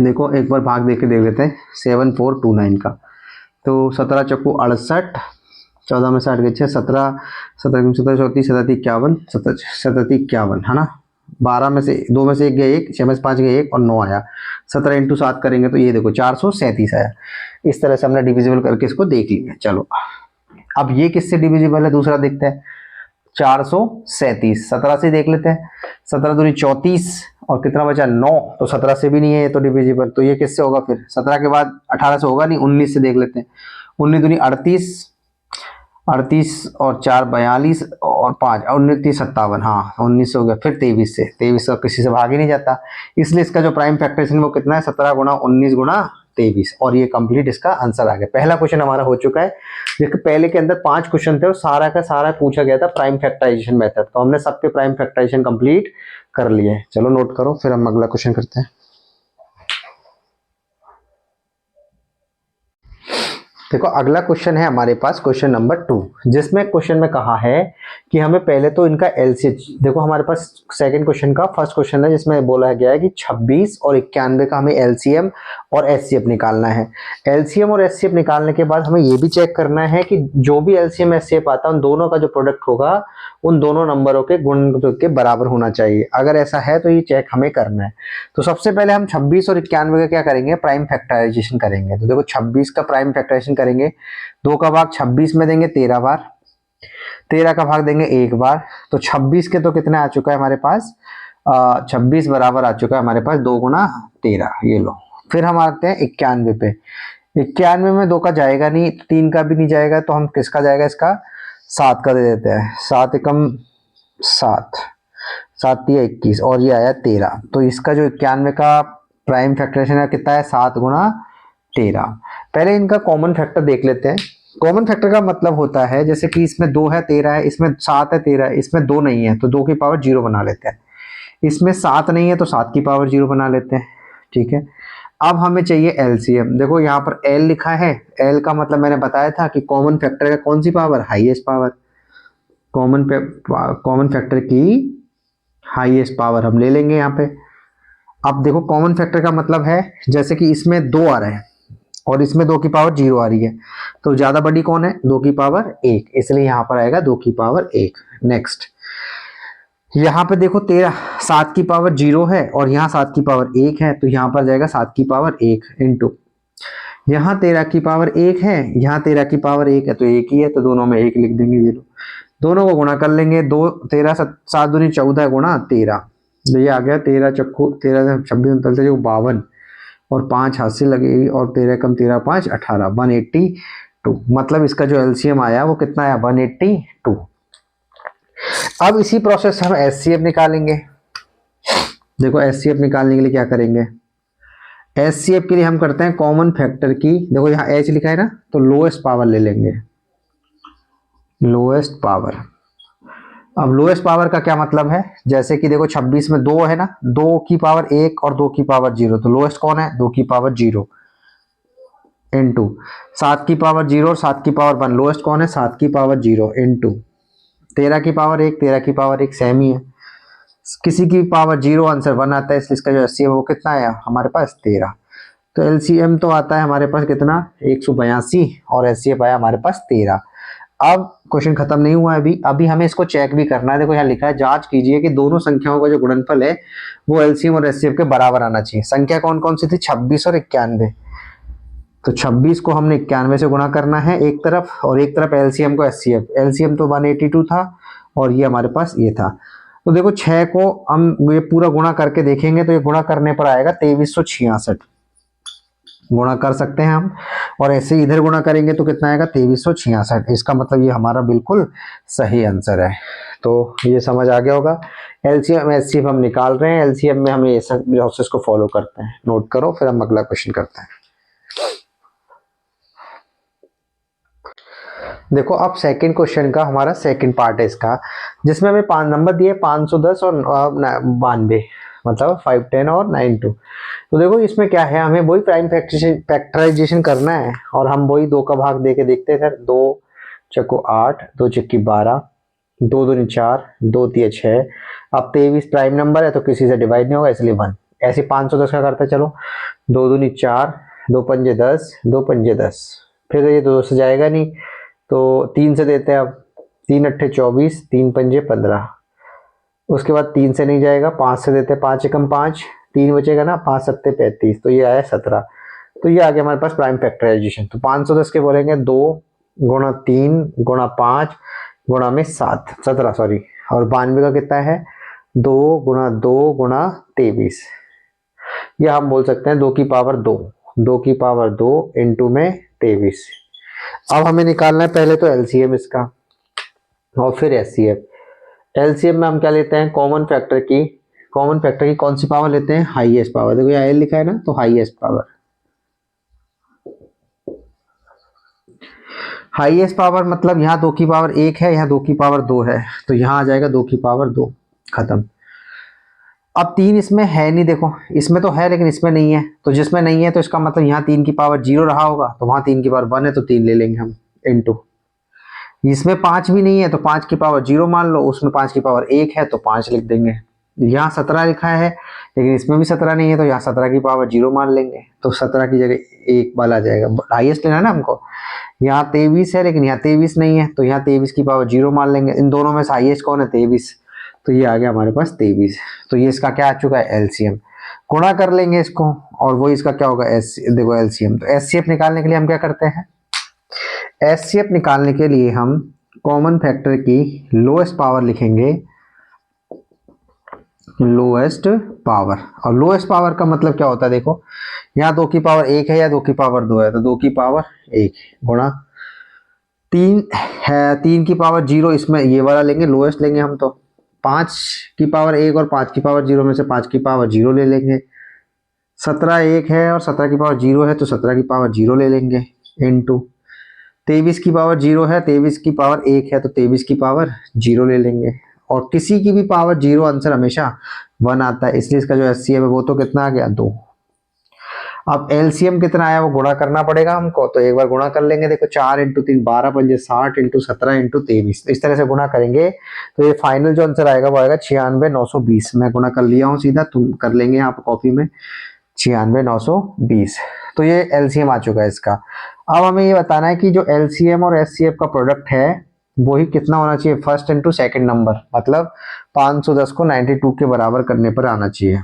देखो एक बार भाग देके देख लेते हैं 7429 का। तो 17 चक्कू 68, 14 में 60 गए 17, 17 34 37 51, 37 51 है ना। 12 में से 2 में से 1 गया 1, 6 में से 5 गया 1 और 9 आया। 17 इंटू 7 करेंगे तो ये देखो 437 आया। इस तरह से हमने डिविजिबल करके इसको देख लिया। चलो अब ये किससे डिविजिबल है दूसरा देखते हैं। 437, 17 से देख लेते हैं। 17 दूनी 34 और कितना बचा 9, तो 17 से भी नहीं है ये तो डिविजिबल। तो ये किससे होगा फिर? 17 के बाद 18 से होगा नहीं, 19 से देख लेते हैं। 19 दूनी 38, 38 और 4 42 और 5 और 29 57, हाँ 19 से हो गया। फिर 23 से, 23 का किसी से भाग ही नहीं जाता, इसलिए इसका जो प्राइम फैक्टराइजेशन वो कितना है? 17 गुणा 19 गुणा 23। और ये कंप्लीट इसका आंसर आ गया। पहला क्वेश्चन हमारा हो चुका है। जिसके पहले के अंदर 5 क्वेश्चन थे, वो सारा का सारा पूछा गया था प्राइम फैक्टराइजेशन मेथड। तो हमने सबके प्राइम फैक्टराइजेशन कंप्लीट कर लिए। चलो नोट करो, फिर हम अगला क्वेश्चन करते हैं। देखो अगला क्वेश्चन है हमारे पास क्वेश्चन नंबर 2, जिसमें क्वेश्चन में कहा है कि हमें पहले तो इनका एलसीएम। देखो हमारे पास सेकंड क्वेश्चन का फर्स्ट क्वेश्चन है, जिसमें बोला गया है कि 26 और 91 का हमें एलसीएम और एचसीएफ निकालना है। एलसीएम और एचसीएफ निकालने के बाद हमें ये भी चेक करना है कि जो भी एलसीएम एचसीएफ आता है उन दोनों का जो प्रोडक्ट होगा उन दोनों नंबरों के गुण के बराबर होना चाहिए। अगर ऐसा है तो ये चेक हमें करना है। तो सबसे पहले हम 26 और 91 का क्या करेंगे? प्राइम फैक्टराइजेशन करेंगे। तो देखो 26 का प्राइम फैक्टराइजेशन करेंगे। 2 का भाग 26 में देंगे 13 बार, 13 का भाग देंगे 1 बार, तो 26 के तो कितना आ चुका है हमारे पास, 26 बराबर आ चुका है हमारे पास 2 गुना 13, ये लो। फिर हम आते हैं 91 पे। 91 में 2 का जाएगा नहीं, 3 का भी नहीं जाएगा, तो हम किसका जाएगा, इसका 7 का दे देते हैं। 7 एकम 7, 7 तिया 21 और ये आया 13। तो इसका जो 91 का प्राइम फैक्टराइजेशन है कितना है, 7 गुना 13। पहले इनका कॉमन फैक्टर देख लेते हैं। कॉमन फैक्टर का मतलब होता है जैसे कि इसमें 2 है 13 है, इसमें 7 है 13 है, इसमें 2 नहीं है तो 2 की पावर 0 बना लेते हैं, इसमें 7 नहीं है तो 7 की पावर 0 बना लेते हैं। ठीक है, अब हमें चाहिए एलसीएम। देखो यहाँ पर एल लिखा है, एल का मतलब मैंने बताया था कि कॉमन फैक्टर का कौन सी power, highest power. Common factor की हाईएस्ट पावर हम ले लेंगे यहाँ पे। अब देखो कॉमन फैक्टर का मतलब है जैसे कि इसमें 2 आ रहे हैं और इसमें 2 की पावर 0 आ रही है, तो ज्यादा बड़ी कौन है, 2 की पावर 1, इसलिए यहाँ पर आएगा 2 की पावर 1। नेक्स्ट यहाँ पे देखो 13, 7 की पावर 0 है और यहाँ 7 की पावर 1 है, तो यहाँ पर जाएगा 7 की पावर 1 इंटू, यहाँ 13 की पावर 1 है, यहाँ 13 की पावर 1 है, तो 1 ही है, तो दोनों में 1 लिख देंगे। ये लो, दोनों को गुणा कर लेंगे, 2 13 7 दूनी 14 गुणा 13, तो ये आ गया 13 चक्कू 13 26 उनतालीस 52 और 5 हाथ से लगेगी और 13 कम 13 5 18, 182। मतलब इसका जो एलसीएम आया वो कितना आया, 182। अब इसी प्रोसेस से हम एचसीएफ निकालेंगे। देखो एचसीएफ निकालने के लिए क्या करेंगे, एचसीएफ के लिए हम करते हैं कॉमन फैक्टर की, देखो यहाँ एच लिखा है ना, तो लोएस्ट पावर ले लेंगे, लोएस्ट पावर। अब लोएस्ट पावर का क्या मतलब है, जैसे कि देखो 26 में 2 है ना, 2 की पावर 1 और 2 की पावर 0, तो लोएस्ट कौन है, 2 की पावर 0 इंटू 7 की पावर 0 और 7 की पावर 1, लोएस्ट कौन है, 7 की पावर 0 इंटू 13 की पावर 1, 13 की पावर 1 सेम ही है, किसी की पावर 0 आंसर 1 आता है, इसलिए इसका जो एचसीएम है वो कितना आया हमारे पास 13। तो एलसीएम तो आता है हमारे पास कितना 182 और एचसीएफ आया हमारे पास 13। अब क्वेश्चन खत्म नहीं हुआ है अभी, अभी हमें इसको चेक भी करना है। देखो यहाँ लिखा है जांच कीजिए कि दोनों संख्याओं का जो गुणनफल है वो एलसीएम और एचसीएफ के बराबर आना चाहिए। संख्या कौन कौन सी थी, 26 और 91, तो 26 को हमने 91 से गुणा करना है एक तरफ, और एक तरफ एलसीएम को एचसीएफ। एलसीएम तो 182 था और ये हमारे पास ये था। तो देखो 6 को हम ये पूरा गुणा करके देखेंगे तो ये गुणा करने पर आएगा 2366, गुणा कर सकते हैं हम, और ऐसे इधर गुणा करेंगे तो कितना आएगा 2366। इसका मतलब ये हमारा बिल्कुल सही आंसर है। तो ये समझ आ गया होगा। एलसीएम एचसीएफ हम निकाल रहे हैं, एलसीएम में हम ये सब प्रोसेस को फॉलो करते हैं, नोट करो, फिर हम अगला क्वेश्चन करते हैं। देखो अब सेकंड क्वेश्चन का हमारा सेकंड पार्ट है इसका, जिसमें हमें 5 नंबर दिए 510 और 92, मतलब 510 और 92। तो देखो इसमें क्या है, हमें वही प्राइम फैक्टराइजेशन करना है और हम वही 2 का भाग दे के देखते हैं। 2 चक्को 8, 2 चक्की 12, 2 दूनी 4, 2 तिया 6। अब 23 प्राइम नंबर है तो किसी से डिवाइड नहीं होगा, इसलिए 1। ऐसे 510 का करते चलो, 2 दूनी 4, 2 पंजे 10, 2 पंजे 10, फिर ये 2 से जाएगा नहीं तो 3 से देते हैं। अब 3 अट्ठे 24, 3 पंजे 15, उसके बाद 3 से नहीं जाएगा, 5 से देते हैं, 5 एकम 5, 3 बचेगा ना, 5 सत्ते 35, तो ये आया 17। तो ये आ गया हमारे पास प्राइम फैक्टराइजेशन। तो 510 के बोलेंगे 2 गुणा 3 गुणा 5 गुणा में 7 17 सॉरी, और 92 का कितना है 2 गुणा 2 गुणा 23, या हम बोल सकते हैं 2 की पावर 2, 2 की पावर 2 इंटू में 23। अब हमें निकालना है पहले तो एलसीएम इसका और फिर एचसीएफ। एलसीएम में हम क्या लेते हैं, कॉमन फैक्टर की, कॉमन फैक्टर की कौन सी पावर लेते हैं, हाईएस्ट पावर। देखो यहाँ एल लिखा है ना, तो हाईएस्ट पावर। हाईएस्ट पावर मतलब यहाँ 2 की पावर 1 है, यहाँ 2 की पावर 2 है, तो यहाँ आ जाएगा 2 की पावर 2, खत्म। अब 3 इसमें है नहीं, देखो इसमें तो है लेकिन इसमें नहीं है, तो जिसमें नहीं है तो इसका मतलब यहाँ 3 की पावर 0 रहा होगा, तो वहां 3 की पावर 1 है तो 3 ले लेंगे हम इंटू। इसमें 5 भी नहीं है तो 5 की पावर 0 मान लो, उसमें 5 की पावर 1 है तो 5 लिख देंगे। यहाँ 17 लिखा है लेकिन इसमें भी 17 नहीं है तो यहाँ 17 की पावर 0 मान लेंगे, तो 17 की जगह 1 वाला आ जाएगा, हाईएस्ट लेना है ना हमको। यहाँ 23 है लेकिन यहाँ 23 नहीं है तो यहाँ 23 की पावर 0 मान लेंगे। इन दोनों में से हाईएस्ट कौन है, 23, तो ये आ गया हमारे पास 23। तो ये इसका क्या आ चुका है, एलसीएम। गुणा कर लेंगे इसको और वो इसका क्या होगा, देखो एलसीएम। तो एचसीएफ निकालने के लिए हम क्या करते हैं, एचसीएफ निकालने के लिए हम कॉमन फैक्टर की लोएस्ट पावर लिखेंगे, लोएस्ट पावर। और लोएस्ट पावर का मतलब क्या होता है, देखो यहाँ 2 की पावर 1 है या 2 की पावर 2 है, तो 2 की पावर 1 गुणा 3 है, 3 की पावर 0, इसमें ये वाला लेंगे, लोएस्ट लेंगे हम, तो 5 की पावर 1 और 5 की पावर 0 में से 5 की पावर 0 ले लेंगे। 17 1 है और 17 की पावर 0 है, तो 17 की पावर 0 ले लेंगे, इनटू 23 की पावर 0 है, 23 की पावर 1 है, तो 23 की पावर 0 ले लेंगे। और किसी की भी पावर 0 आंसर हमेशा 1 आता है, इसलिए इसका जो एचसीएफ है वो तो कितना आ गया 2। अब एलसीएम कितना आया वो गुणा करना पड़ेगा हमको, तो एक बार गुणा कर लेंगे। देखो 4 इंटू 3 12 पंजे 60 इंटू 17 इंटू 23, इस तरह से गुणा करेंगे तो ये फाइनल जो आंसर आएगा वो आएगा 96,920। मैं गुणा कर लिया हूँ सीधा, तुम कर लेंगे आप कॉपी में, 96,920। तो ये एलसीएम आ चुका है इसका। अब हमें ये बताना है कि जो एलसीएम और एचसीएफ का प्रोडक्ट है वो ही कितना होना चाहिए, फर्स्ट इंटू सेकेंड नंबर, मतलब 510 को 92 के बराबर करने पर आना चाहिए।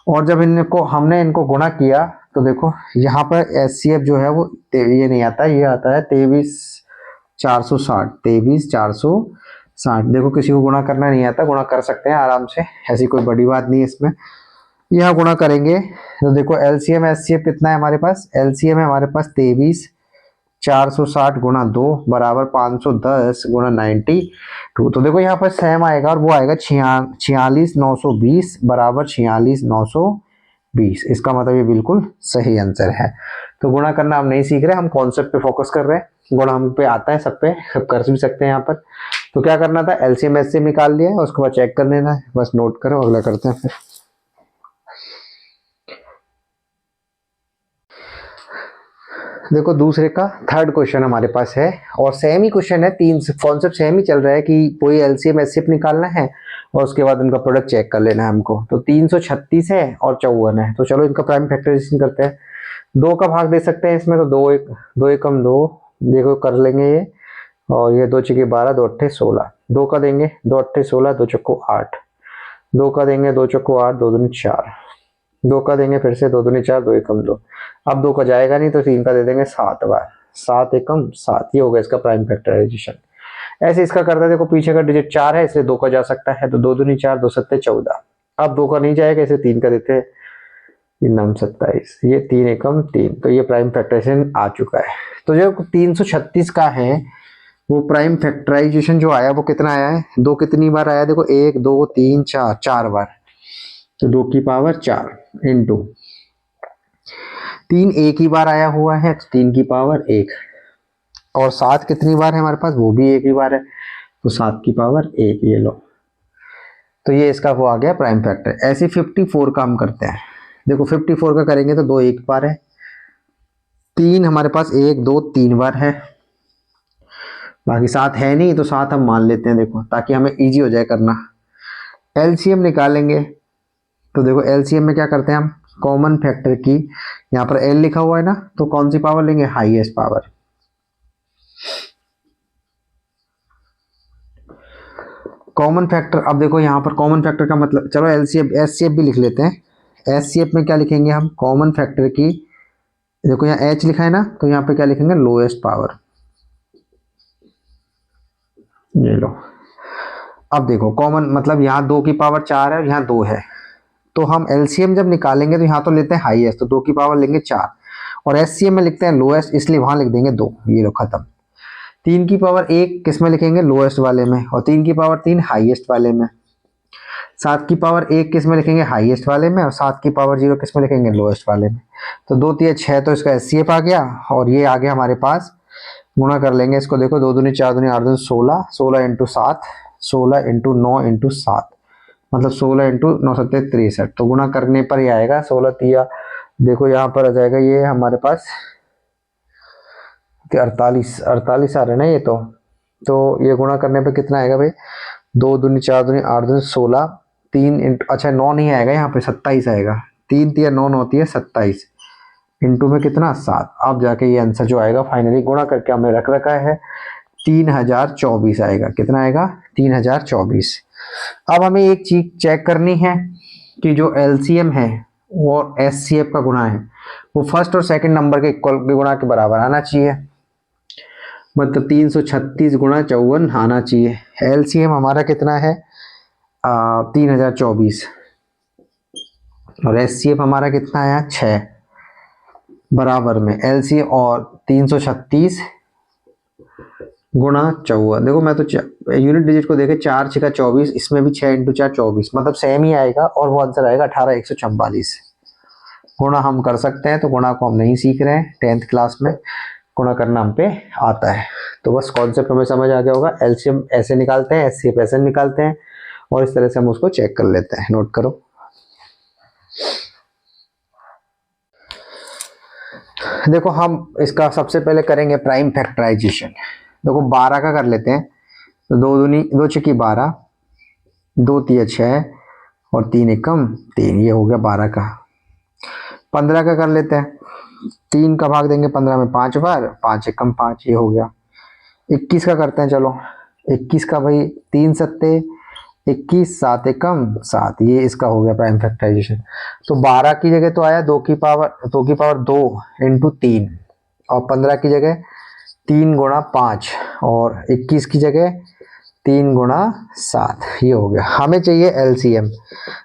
और जब हमने इनको गुणा किया तो देखो यहाँ पर एचसीएफ जो है वो ये नहीं आता, ये आता है 23,460, 23,460। देखो किसी को गुणा करना नहीं आता, गुणा कर सकते हैं आराम से, ऐसी कोई बड़ी बात नहीं है इसमें। यहाँ गुणा करेंगे तो देखो एलसीएम एचसीएफ कितना है हमारे पास, एलसीएम है हमारे पास 23,460 गुणा 2 बराबर 510 गुणा 92। तो देखो यहाँ पर सेम आएगा और वो आएगा 46,920 बराबर 46,920। इसका मतलब ये बिल्कुल सही आंसर है। तो गुणा करना हम नहीं सीख रहे, हम कॉन्सेप्ट पे फोकस कर रहे हैं। गुणा हम पे आता है, सब पे सब कर भी सकते हैं यहाँ पर। तो क्या करना था, एलसीएम एचसीएफ निकाल लिया है, उसके बाद चेक कर लेना है, बस नोट करो, अगला करते हैं फिर। देखो दूसरे का थर्ड क्वेश्चन हमारे पास है और सेम ही क्वेश्चन है, 3 कॉन्सेप्ट सेम ही चल रहा है कि कोई एलसीएम एचसीएफ निकालना है और उसके बाद उनका प्रोडक्ट चेक कर लेना है हमको। तो 336 है और 54 है, तो चलो इनका प्राइम फैक्टराइजेशन करते हैं। 2 का भाग दे सकते हैं इसमें, तो 2 एकम 2, देखो कर लेंगे ये, और ये 2 छक्के 12 2 अट्ठे 16, 2 का देंगे 2 अट्ठे 16 2 चक्को 8, 2 का देंगे 2 चक्को 8 2 दूनी 4, 2 का देंगे फिर से 2 दूनी 4 2 एकम 2। अब 2 का जाएगा नहीं तो 3 का दे देंगे 7 बार, 7 एकम 7, ये होगा इसका प्राइम फैक्टराइजेशन। ऐसे इसका करता है, देखो पीछे का डिजिट 4 है इसलिए 2 का जा सकता है, तो 2 दूनी 4 2 सत्ते 14। अब 2 का नहीं जाएगा इसे 3 का देते हैं, 3 नाम 27, ये 3 एकम 3, तो ये प्राइम फैक्टराइजेशन आ चुका है। तो जो 336 का है वो प्राइम फैक्टराइजेशन जो आया वो कितना आया है, 2 कितनी बार आया, देखो 1 2 3 4, 4 बार, तो 2 की पावर 4 इंटू 3 एक ही बार आया हुआ है, तो 3 की पावर 1, और 7 कितनी बार है हमारे पास, वो भी एक ही बार है, तो 7 की पावर 1, ये लो। तो ये इसका वो आ गया प्राइम फैक्टर। ऐसे 54 का हम करते हैं। देखो 54 का करेंगे तो 2 एक बार है, 3 हमारे पास 1 2 3 बार है, बाकी 7 है नहीं, तो 7 हम मान लेते हैं, देखो ताकि हमें इजी हो जाए करना। एलसीएम निकालेंगे तो देखो एलसीएम में क्या करते हैं हम, कॉमन फैक्टर की, यहाँ पर एल लिखा हुआ है ना, तो कौन सी पावर लेंगे, हाईएस्ट पावर। कॉमन फैक्टर, अब देखो यहाँ पर कॉमन फैक्टर का मतलब, चलो एलसीएफ एचसीएफ भी लिख लेते हैं। एचसीएफ में क्या लिखेंगे हम, कॉमन फैक्टर की, देखो यहाँ एच लिखा है ना, तो यहाँ पे क्या लिखेंगे, लोएस्ट पावर, ये लो। अब देखो कॉमन मतलब यहाँ 2 की पावर 4 है और यहाँ 2 है, तो हम एलसीएम जब निकालेंगे तो यहाँ तो लेते हैं हाईएस्ट, तो 2 की पावर लेंगे 4, और एचसीएम में लिखते हैं लोएस्ट, इसलिए वहां लिख देंगे 2, ये लो खत्म। 3 की पावर 1 किस में लिखेंगे, लोएस्ट वाले में, और 3 की पावर 3 हाईएस्ट वाले में। 7 की पावर 1 किस में लिखेंगे, हाईएस्ट वाले में, और 7 की पावर 0 किस में लिखेंगे, लोएस्ट वाले में। तो 2 3 6, तो इसका एचसीएफ आ गया, और ये आ गया हमारे पास। गुणा कर लेंगे इसको, देखो 2 दूनी 4 दूनी 8 दूनी 16, 16 इंटू 7, 16 इंटू 9 इंटू 7, मतलब 16 इंटू 9 सत्ते 63। तो गुणा करने पर ही आएगा 16 तिया, देखो यहाँ पर आ जाएगा ये हमारे पास 48 48 आ रहे ना ये, तो ये गुणा करने पे कितना आएगा भाई, 2 दूनी 4 दूनी 8 दूनी 16, 3 इंटू, अच्छा 9 नहीं आएगा यहाँ पे, 27 आएगा, 3 तिया 9 9 तिया 27, इंटू में कितना 7। अब जाके ये आंसर जो आएगा फाइनली गुणा करके हमने रख रखा है, 3024 आएगा। कितना आएगा, 3024। अब हमें एक चीज चेक करनी है कि जो एलसीएम है वो एचसीएफ का गुणा है वो फर्स्ट और सेकंड नंबर के इक्वल गुणा के बराबर आना चाहिए। मतलब 336 गुणा 54 आना चाहिए। एलसीएम हमारा कितना है 3024 और एचसीएफ हमारा कितना आया 6 बराबर में एलसीएम और 336 गुणा 54। देखो मैं तो यूनिट डिजिट को देखे 4 6 24, इसमें भी 6 इंटू 4 24, मतलब सेम ही आएगा और वो आंसर आएगा 18144। गुणा हम कर सकते हैं तो गुणा को हम नहीं सीख रहे हैं 10th क्लास में, गुणा करना हम पे आता है। तो बस कॉन्सेप्ट हमें समझ आ गया होगा। एलसीएम ऐसे निकालते हैं, एचसीएफ ऐसे निकालते हैं और इस तरह से हम उसको चेक कर लेते हैं। नोट करो। देखो हम इसका सबसे पहले करेंगे प्राइम फैक्टराइजेशन। देखो 12 का कर लेते हैं तो 2 दूनी 2 छक्की 12, 2 तिया 6 और 3 एकम 3, ये हो गया 12 का। 15 का कर लेते हैं, 3 का भाग देंगे 15 में 5 बार, 5 एकम 5, ये हो गया। 21 का करते हैं, चलो 21 का भाई 3 सत्ते 21, 7 एकम 7, ये इसका हो गया प्राइम फैक्टराइजेशन। तो 12 की जगह तो आया 2 की पावर 2 इंटू 3 और 15 की जगह 3 गुणा 5 और 21 की जगह 3 गुणा 7, ये हो गया। हमें चाहिए एलसीएम।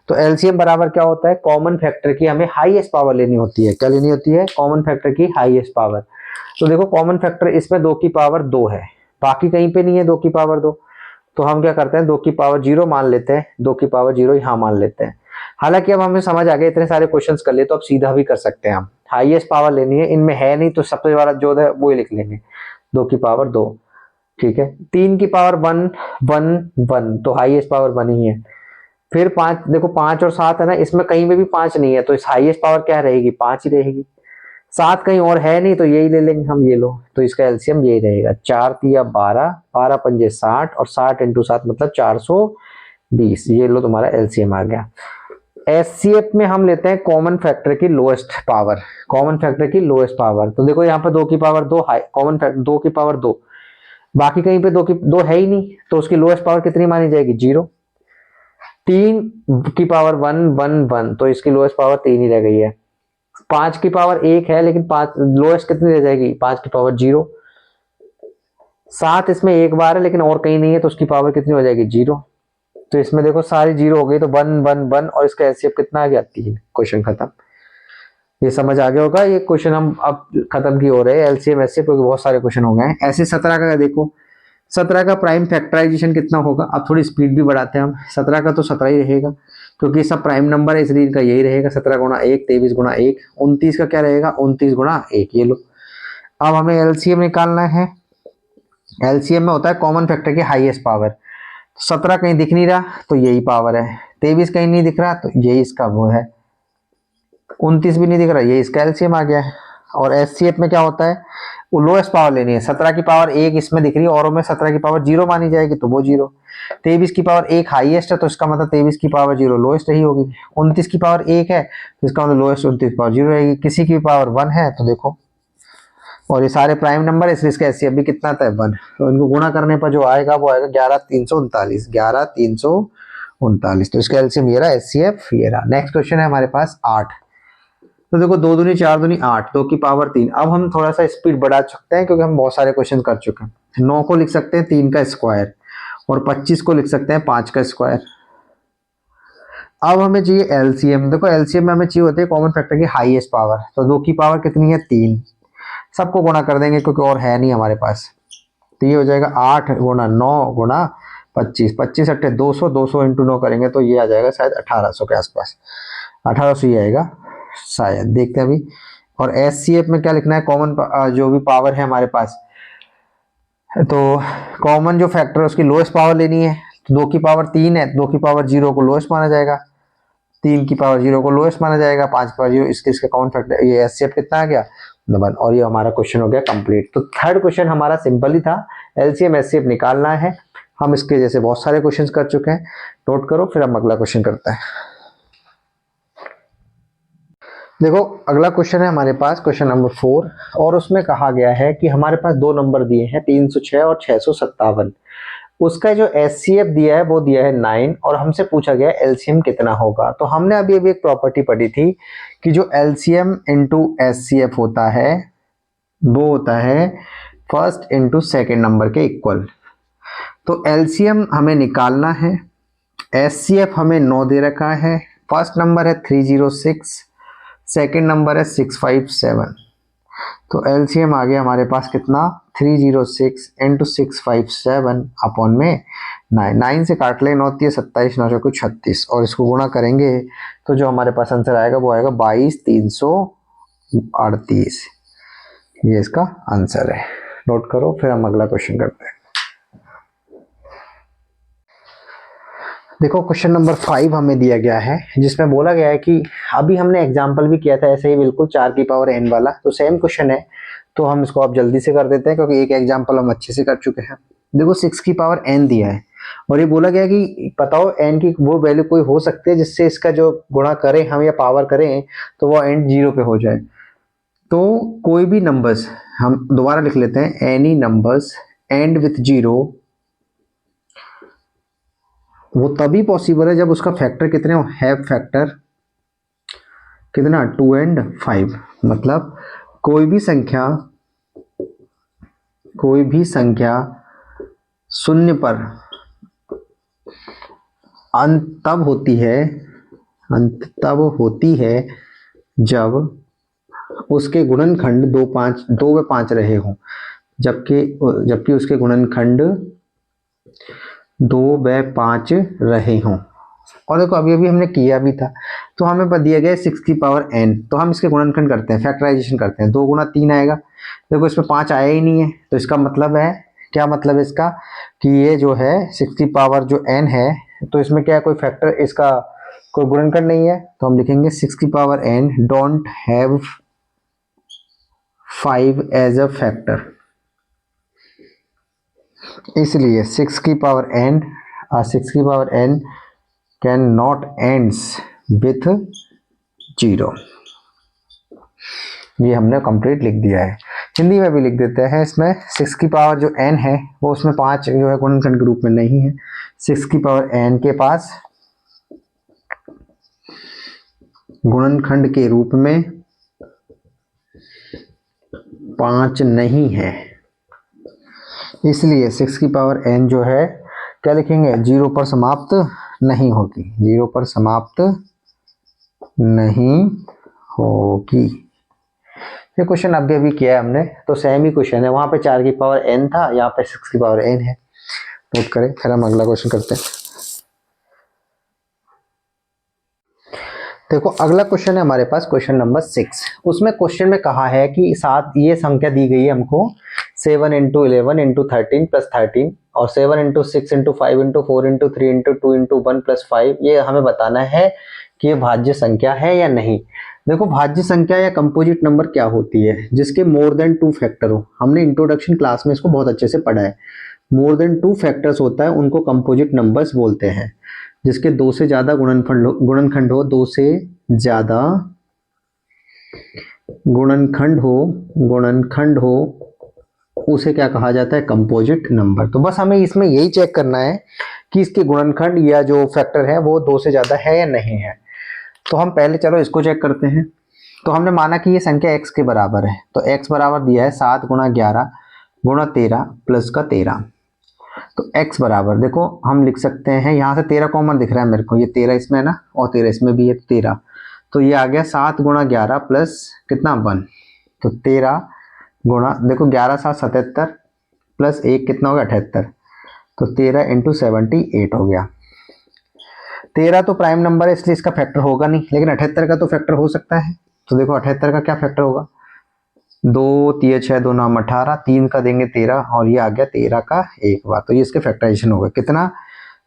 तो एलसीएम बराबर क्या होता है, कॉमन फैक्टर की हमें हाईएस्ट पावर लेनी होती है। क्या लेनी होती है, कॉमन फैक्टर की हाईएस्ट पावर। तो देखो कॉमन फैक्टर इसमें 2 की पावर 2 है, बाकी कहीं पे नहीं है 2 की पावर 2, तो हम क्या करते हैं 2 की पावर 0 मान लेते हैं, 2 की पावर 0 यहाँ मान लेते हैं। हालांकि अब हमें समझ आ गया, इतने सारे क्वेश्चंस कर लिए तो अब सीधा भी कर सकते हैं हम। हाईएस्ट पावर लेनी है, इनमें है नहीं तो सबसे बड़ा जो है वो ही लिख लेंगे, 2 की पावर 2, ठीक है। 3 की पावर 1 1 1, तो हाईएस्ट पावर 1 ही है। फिर 5, देखो 5 और 7 है ना, इसमें कहीं में भी 5 नहीं है, तो इस हाईएस्ट पावर क्या रहेगी 5 ही रहेगी। 7 कहीं और है नहीं तो यही ले लेंगे हम, ये लो, तो इसका एलसीएम यही रहेगा। 4 तिया 12, 12 पंजे 60 और 60 इंटू 7 मतलब 420, ये लो तुम्हारा एलसीएम आ गया। एचसीएफ में हम लेते हैं कॉमन फैक्टर की लोएस्ट पावर, कॉमन फैक्टर की लोएस्ट पावर। तो देखो यहाँ पर 2 की पावर 2 कॉमन फैक्टर 2 की पावर 2, बाकी कहीं पे 2 है ही नहीं, तो उसकी लोएस्ट पावर कितनी मानी जाएगी 0। 3 की पावर 1 1 1, तो इसकी लोएस्ट पावर 3 ही रह गई है। 5 की पावर 1 है लेकिन 5 लोएस्ट कितनी रह जाएगी 5 की पावर 0। 7 इसमें एक बार है लेकिन और कहीं नहीं है, तो उसकी पावर कितनी हो जाएगी 0। तो इसमें देखो सारी 0 हो गई, तो 1 1 1 और इसका एचसीएफ कितना आ गया 3। क्वेश्चन खत्म। ये समझ आ गया होगा। ये क्वेश्चन हम अब खत्म की हो रहे हैं एलसीएम एचसीएफ, क्योंकि बहुत सारे क्वेश्चन हो गए हैं। ऐसे 17 का देखो, 17 का प्राइम फैक्टराइजेशन कितना होगा। अब थोड़ी स्पीड भी बढ़ाते हैं हम। 17 का तो 17 ही रहेगा क्योंकि सब प्राइम नंबर है, इसलिए इनका यही रहेगा 17 गुणा 1 23 गुणा 1। 29 का क्या रहेगा 29 गुणा 1, ये लो। अब हमें एलसीएम निकालना है। एलसीएम में होता है कॉमन फैक्टर की हाईएस्ट पावर। 17 कहीं दिख नहीं रहा तो यही पावर है, 23 कहीं नहीं दिख रहा तो यही इसका वो है, 29 भी नहीं दिख रहा, ये इसका एलसीएम आ गया है। और एचसीएफ में क्या होता है, वो लोएस्ट पावर लेनी है। 17 की पावर 1 इसमें दिख रही है और में 17 की पावर 0 मानी जाएगी तो वो 0। 23 की पावर 1 हाईएस्ट है तो इसका मतलब 23 की पावर 0 लोएस्ट ही होगी। 29 की पावर 1 है तो इसका मतलब लोएस्ट 29 की पावर 0 रहेगी। किसी की पावर 1 है तो देखो, और ये सारे प्राइम नंबर है इसलिए इसका एचसीएफ भी कितना था 1। तो इनको गुणा करने पर जो आएगा वो आएगा 11339, 11339। तो इसका एलसीएम ये रहा, एचसीएफ ये रहा। नेक्स्ट क्वेश्चन है हमारे पास 8। तो देखो 2 दूनी 4 दूनी 8, 2 की पावर 3। अब हम थोड़ा सा स्पीड बढ़ा सकते हैं क्योंकि हम बहुत सारे क्वेश्चन कर चुके हैं। 9 को लिख सकते हैं 3 का स्क्वायर और 25 को लिख सकते हैं 5 का स्क्वायर। अब हमें चाहिए एलसीएम। देखो एलसीएम में हमें चाहिए होती है कॉमन फैक्टर की हाईएस्ट पावर। तो 2 की पावर कितनी है 3, सबको गुणा कर देंगे क्योंकि और है नहीं हमारे पास। तो ये हो जाएगा 8 गुणा 9 गुणा 25, 25 अट्ठे 200, 200 इंटू 9 करेंगे तो ये आ जाएगा शायद 1800 के आसपास, 1800 ही आएगा शायद, देखते हैं अभी। और एचसीएफ में क्या लिखना है, कॉमन जो भी पावर है हमारे पास, तो कॉमन जो फैक्टर है उसकी लोएस्ट पावर लेनी है। तो 2 की पावर 3 है, 2 की पावर 0 को लोएस्ट माना जाएगा, 3 की पावर 0 को लोएस्ट माना जाएगा, 5 की पावर 0, इसके कॉमन फैक्टर ये एचसीएफ कितना आ गया 1। और ये हमारा क्वेश्चन हो गया कंप्लीट। तो थर्ड क्वेश्चन हमारा सिंपल ही था, एलसीएम एचसीएफ निकालना है। हम इसके जैसे बहुत सारे क्वेश्चन कर चुके हैं, नोट करो फिर हम अगला क्वेश्चन करते हैं। देखो अगला क्वेश्चन है हमारे पास क्वेश्चन नंबर 4, और उसमें कहा गया है कि हमारे पास 2 नंबर दिए हैं 306 और 657। उसका जो एचसीएफ दिया है वो दिया है 9 और हमसे पूछा गया एलसीएम कितना होगा। तो हमने अभी एक प्रॉपर्टी पढ़ी थी कि जो एलसीएम इंटू एचसीएफ होता है वो होता है फर्स्ट इंटू सेकेंड नंबर के इक्वल। तो एलसीएम हमें निकालना है। एचसीएफ हमें 9 दे रखा है। फर्स्ट नंबर है 306, सेकेंड नंबर है 657। तो एलसीएम आ गया हमारे पास कितना, 306 इंटू 657 अपॉन में 9। 9 से काट ले, 9 3 27, 9 चौके 36, और इसको गुणा करेंगे तो जो हमारे पास आंसर आएगा वो आएगा 22,338। ये इसका आंसर है। नोट करो, फिर हम अगला क्वेश्चन करते हैं। देखो क्वेश्चन नंबर 5 हमें दिया गया है, जिसमें बोला गया है कि अभी हमने एग्जाम्पल भी किया था ऐसे ही बिल्कुल 4 की पावर n वाला, तो सेम क्वेश्चन है, तो हम इसको अब जल्दी से कर देते हैं क्योंकि एक एग्जाम्पल हम अच्छे से कर चुके हैं। देखो 6 की पावर n दिया है और ये बोला गया कि बताओ n की वो वैल्यू कोई हो सकती है जिससे इसका जो गुणा करें हम या पावर करें तो वो एंड 0 पे हो जाए। तो कोई भी नंबर्स, हम दोबारा लिख लेते हैं, एनी नंबर्स एंड विथ 0 वो तभी पॉसिबल है जब उसका फैक्टर कितने हो, हैव फैक्टर कितना, 2 and 5। मतलब कोई भी संख्या शून्य पर अंत तब होती है जब उसके गुणनखंड 2 व 5 रहे हों, जबकि उसके गुणनखंड 2 व 5 रहे हों। और देखो अभी हमने किया भी था, तो हमें दिया गया 6 की पावर n, तो हम इसके गुणनखंड करते हैं, फैक्टराइजेशन करते हैं। 2 गुना 3 आएगा, देखो इसमें 5 आया ही नहीं है, तो इसका मतलब है, क्या मतलब है इसका, कि ये जो है 6 की पावर जो n है, तो इसमें क्या कोई फैक्टर, इसका कोई गुणनखंड नहीं है, तो हम लिखेंगे 6 की power n don't have 5 as a factor. इसलिए 6 की power n can not ends with 0। ये हमने कंप्लीट लिख दिया है। हिंदी में भी लिख देते हैं, इसमें 6 की पावर जो n है वो उसमें 5 जो है गुणनखंड के रूप में नहीं है। 6 की पावर n के पास गुणनखंड के रूप में 5 नहीं है, इसलिए 6 की पावर n जो है क्या लिखेंगे, 0 पर समाप्त नहीं होगी, 0 पर समाप्त नहीं होगी। ये क्वेश्चन अभी किया है हमने, तो सेम ही क्वेश्चन है, वहां पे 4 की पावर n था, यहाँ पे 6 की पावर n है। नोट करें, फिर हम अगला क्वेश्चन करते हैं। देखो अगला क्वेश्चन है हमारे पास क्वेश्चन नंबर 6। उसमें क्वेश्चन में कहा है कि साथ ये संख्या दी गई है हमको 7 इंटू 11 इंटू 13 प्लस 13 और 7 into 6 into 5 into 4 into 3 into 2 into 1 plus 5। ये हमें बताना है कि ये भाज्य संख्या है या नहीं। देखो भाज्य संख्या या कंपोजिट नंबर क्या होती है, जिसके मोर देन 2 फैक्टर हो। हमने इंट्रोडक्शन क्लास में इसको बहुत अच्छे से पढ़ा है। मोर देन 2 फैक्टर्स होता है, उनको कंपोजिट नंबर्स बोलते हैं। जिसके 2 से ज्यादा गुणनखंड हो, 2 से ज्यादा गुणनखंड हो उसे क्या कहा जाता है, कंपोजिट नंबर। तो बस हमें इसमें यही चेक करना है कि इसके गुणनखंड या जो फैक्टर है वो 2 से ज्यादा है या नहीं है। तो हम पहले चलो इसको चेक करते हैं। तो हमने माना कि ये संख्या x के बराबर है, तो x बराबर दिया है 7 गुणा 11 गुणा 13 प्लस का 13। तो x बराबर देखो हम लिख सकते हैं, यहाँ से 13 कॉमन दिख रहा है मेरे को, ये 13 इसमें है ना और 13 इसमें भी है, 13। तो ये आ गया 7 गुणा 11 प्लस कितना 1, तो 13 गुणा, देखो 11 7 77 प्लस 1 कितना हो गया 78, तो 13 इंटू 78 हो गया। 13 तो प्राइम नंबर है इसलिए इसका फैक्टर होगा नहीं, लेकिन 78 का तो फैक्टर हो सकता है। तो देखो 78 का क्या फैक्टर होगा, 2 3 6 2 9 18, 3 का देंगे 13 और ये आ गया 13 का एक बार, तो ये इसके फैक्टराइजेशन होगा कितना,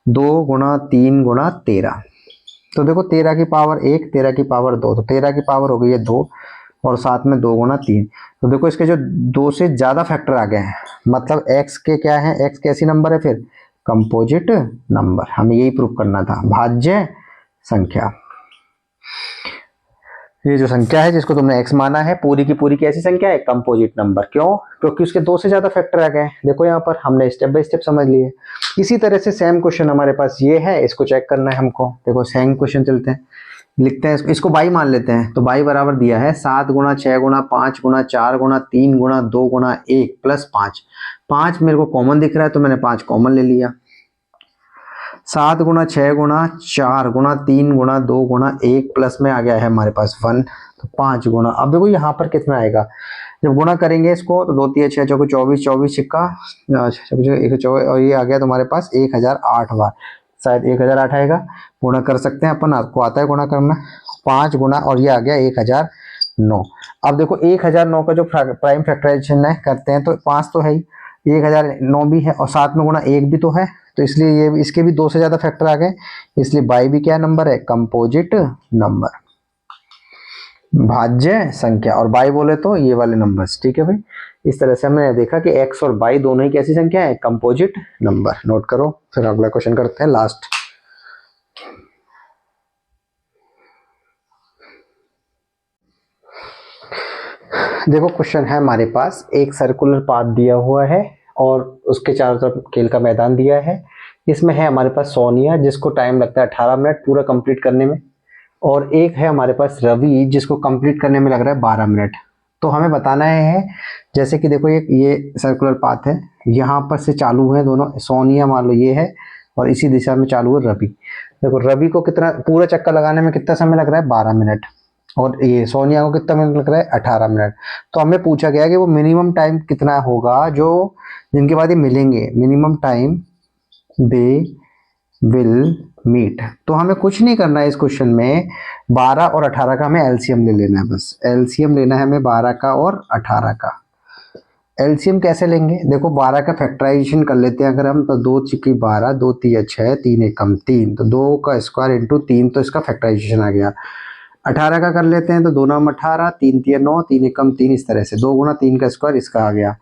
2 गुणा 3 गुणा 13। तो देखो 13 की पावर 1, 13 की पावर 2, तो 13 की पावर हो गई है 2 और साथ में 2 गुणा 3। तो देखो इसके जो 2 से ज्यादा फैक्टर आ गए हैं, मतलब x के क्या है, x कैसी नंबर है, फिर कंपोजिट नंबर। हमें यही प्रूव करना था, भाज्य संख्या। ये जो संख्या है जिसको तुमने x माना है, पूरी की पूरी कैसी संख्या है, कंपोजिट नंबर। क्यों, क्योंकि उसके 2 से ज्यादा फैक्टर आ गए। देखो यहाँ पर हमने स्टेप बाय स्टेप समझ लिए। इसी तरह से सेम क्वेश्चन हमारे पास ये है, इसको चेक करना है हमको। देखो सेम क्वेश्चन चलते हैं। लिखते हैं इसको बाई मान लेते हैं। तो बाई बराबर दिया है 7 गुणा 6 गुणा 5 गुणा 4 गुणा 3 गुणा 2 गुणा 1 प्लस 5। 5 मेरे को कॉमन दिख रहा है तो मैंने 5 कॉमन ले लिया। 7 गुणा 6 गुणा 4 गुणा 3 गुणा 2 गुणा 1 प्लस में आ गया है हमारे पास 1। तो 5 गुणा, अब देखो यहाँ पर कितना आएगा जब गुणा करेंगे इसको, तो 2 3 6 चौके 24, 24 छिक्का 124 और ये आ गया तुम्हारे पास 1008 बार, शायद 1008 आएगा। गुणा कर सकते हैं अपन, आपको आता है गुणा करना। 5 गुणा और ये आ गया 1009। अब देखो 1009 का जो प्राइम फैक्टराइजेशन है करते हैं तो 5 तो है ही, 1009 भी है और साथ में गुणा 1 भी तो है, तो इसलिए ये इसके भी 2 से ज्यादा फैक्टर आ गए, इसलिए बाई भी क्या नंबर है, कंपोजिट नंबर, भाज्य संख्या। और बाई बोले तो ये वाले नंबर्स, ठीक है भाई। इस तरह से हमने देखा कि एक्स और बाई दोनों ही कैसी संख्या है, कंपोजिट नंबर। नोट करो, फिर अगला क्वेश्चन करते हैं लास्ट। देखो क्वेश्चन है हमारे पास, एक सर्कुलर पाथ दिया हुआ है और उसके चारों तरफ खेल का मैदान दिया है। इसमें है हमारे पास सोनिया जिसको टाइम लगता है 18 मिनट पूरा कंप्लीट करने में, और एक है हमारे पास रवि जिसको कंप्लीट करने में लग रहा है 12 मिनट। तो हमें बताना है, जैसे कि देखो ये सर्कुलर पाथ है, यहाँ पर से चालू है दोनों, सोनिया मान लो ये है और इसी दिशा में चालू है रवि। देखो रवि को कितना पूरा चक्कर लगाने में कितना समय लग रहा है, 12 मिनट, और ये सोनिया को कितना मिनट लग रहा है, 18 मिनट। तो हमें पूछा गया कि वो मिनिमम टाइम कितना होगा जो जिनके बाद ये मिलेंगे, minimum time they will meet. तो हमें कुछ नहीं करना है इस क्वेश्चन में, 12 और 18 का हमें एलसीएम ले लेना है, बस एलसीएम लेना है हमें 12 का और 18 का। एलसीएम कैसे लेंगे, देखो 12 का फैक्टराइजेशन कर लेते हैं अगर हम, तो 2 चिकी 12, 2 तिया 6, 3 एकम 3, तो 2 का स्क्वायर इंटू 3, तो इसका फैक्टराइजेशन आ गया। 18 का कर लेते हैं तो 2 9 18, 3 तिया 9, 3 एकम 3, इस तरह से 2 गुना 3 का स्क्वायर इसका आ गया।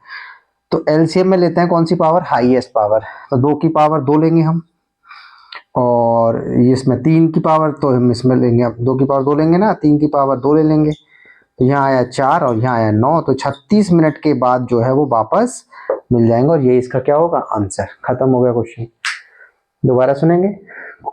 तो एलसीएम में लेते हैं कौन सी पावर, हाईएस्ट पावर, तो 2 की पावर 2 लेंगे हम, और इसमें 3 की पावर तो हम इसमें लेंगे, अब 2 की पावर 2 लेंगे ना, 3 की पावर 2 ले लेंगे, तो यहाँ आया 4 और यहाँ आया 9, तो 36 मिनट के बाद जो है वो वापस मिल जाएंगे, और ये इसका क्या होगा, आंसर। खत्म हो गया क्वेश्चन। दोबारा सुनेंगे,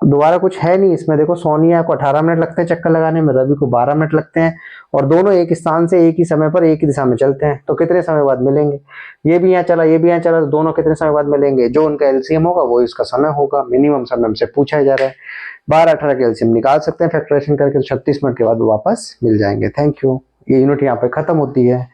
दोबारा कुछ है नहीं इसमें। देखो सोनिया को 18 मिनट लगते हैं चक्कर लगाने में, रवि को 12 मिनट लगते हैं, और दोनों एक स्थान से एक ही समय पर एक ही दिशा में चलते हैं, तो कितने समय बाद मिलेंगे। ये भी यहाँ चला, ये भी यहाँ चला, तो दोनों कितने समय बाद मिलेंगे, जो उनका एलसीएम होगा वो इसका समय होगा, मिनिमम समय हमसे पूछा जा रहा है। 12 18 के एलसीएम निकाल सकते हैं फैक्टराइजेशन करके, तो 36 मिनट के बाद वापस मिल जाएंगे। Thank you. ये यूनिट यहाँ पे खत्म होती है।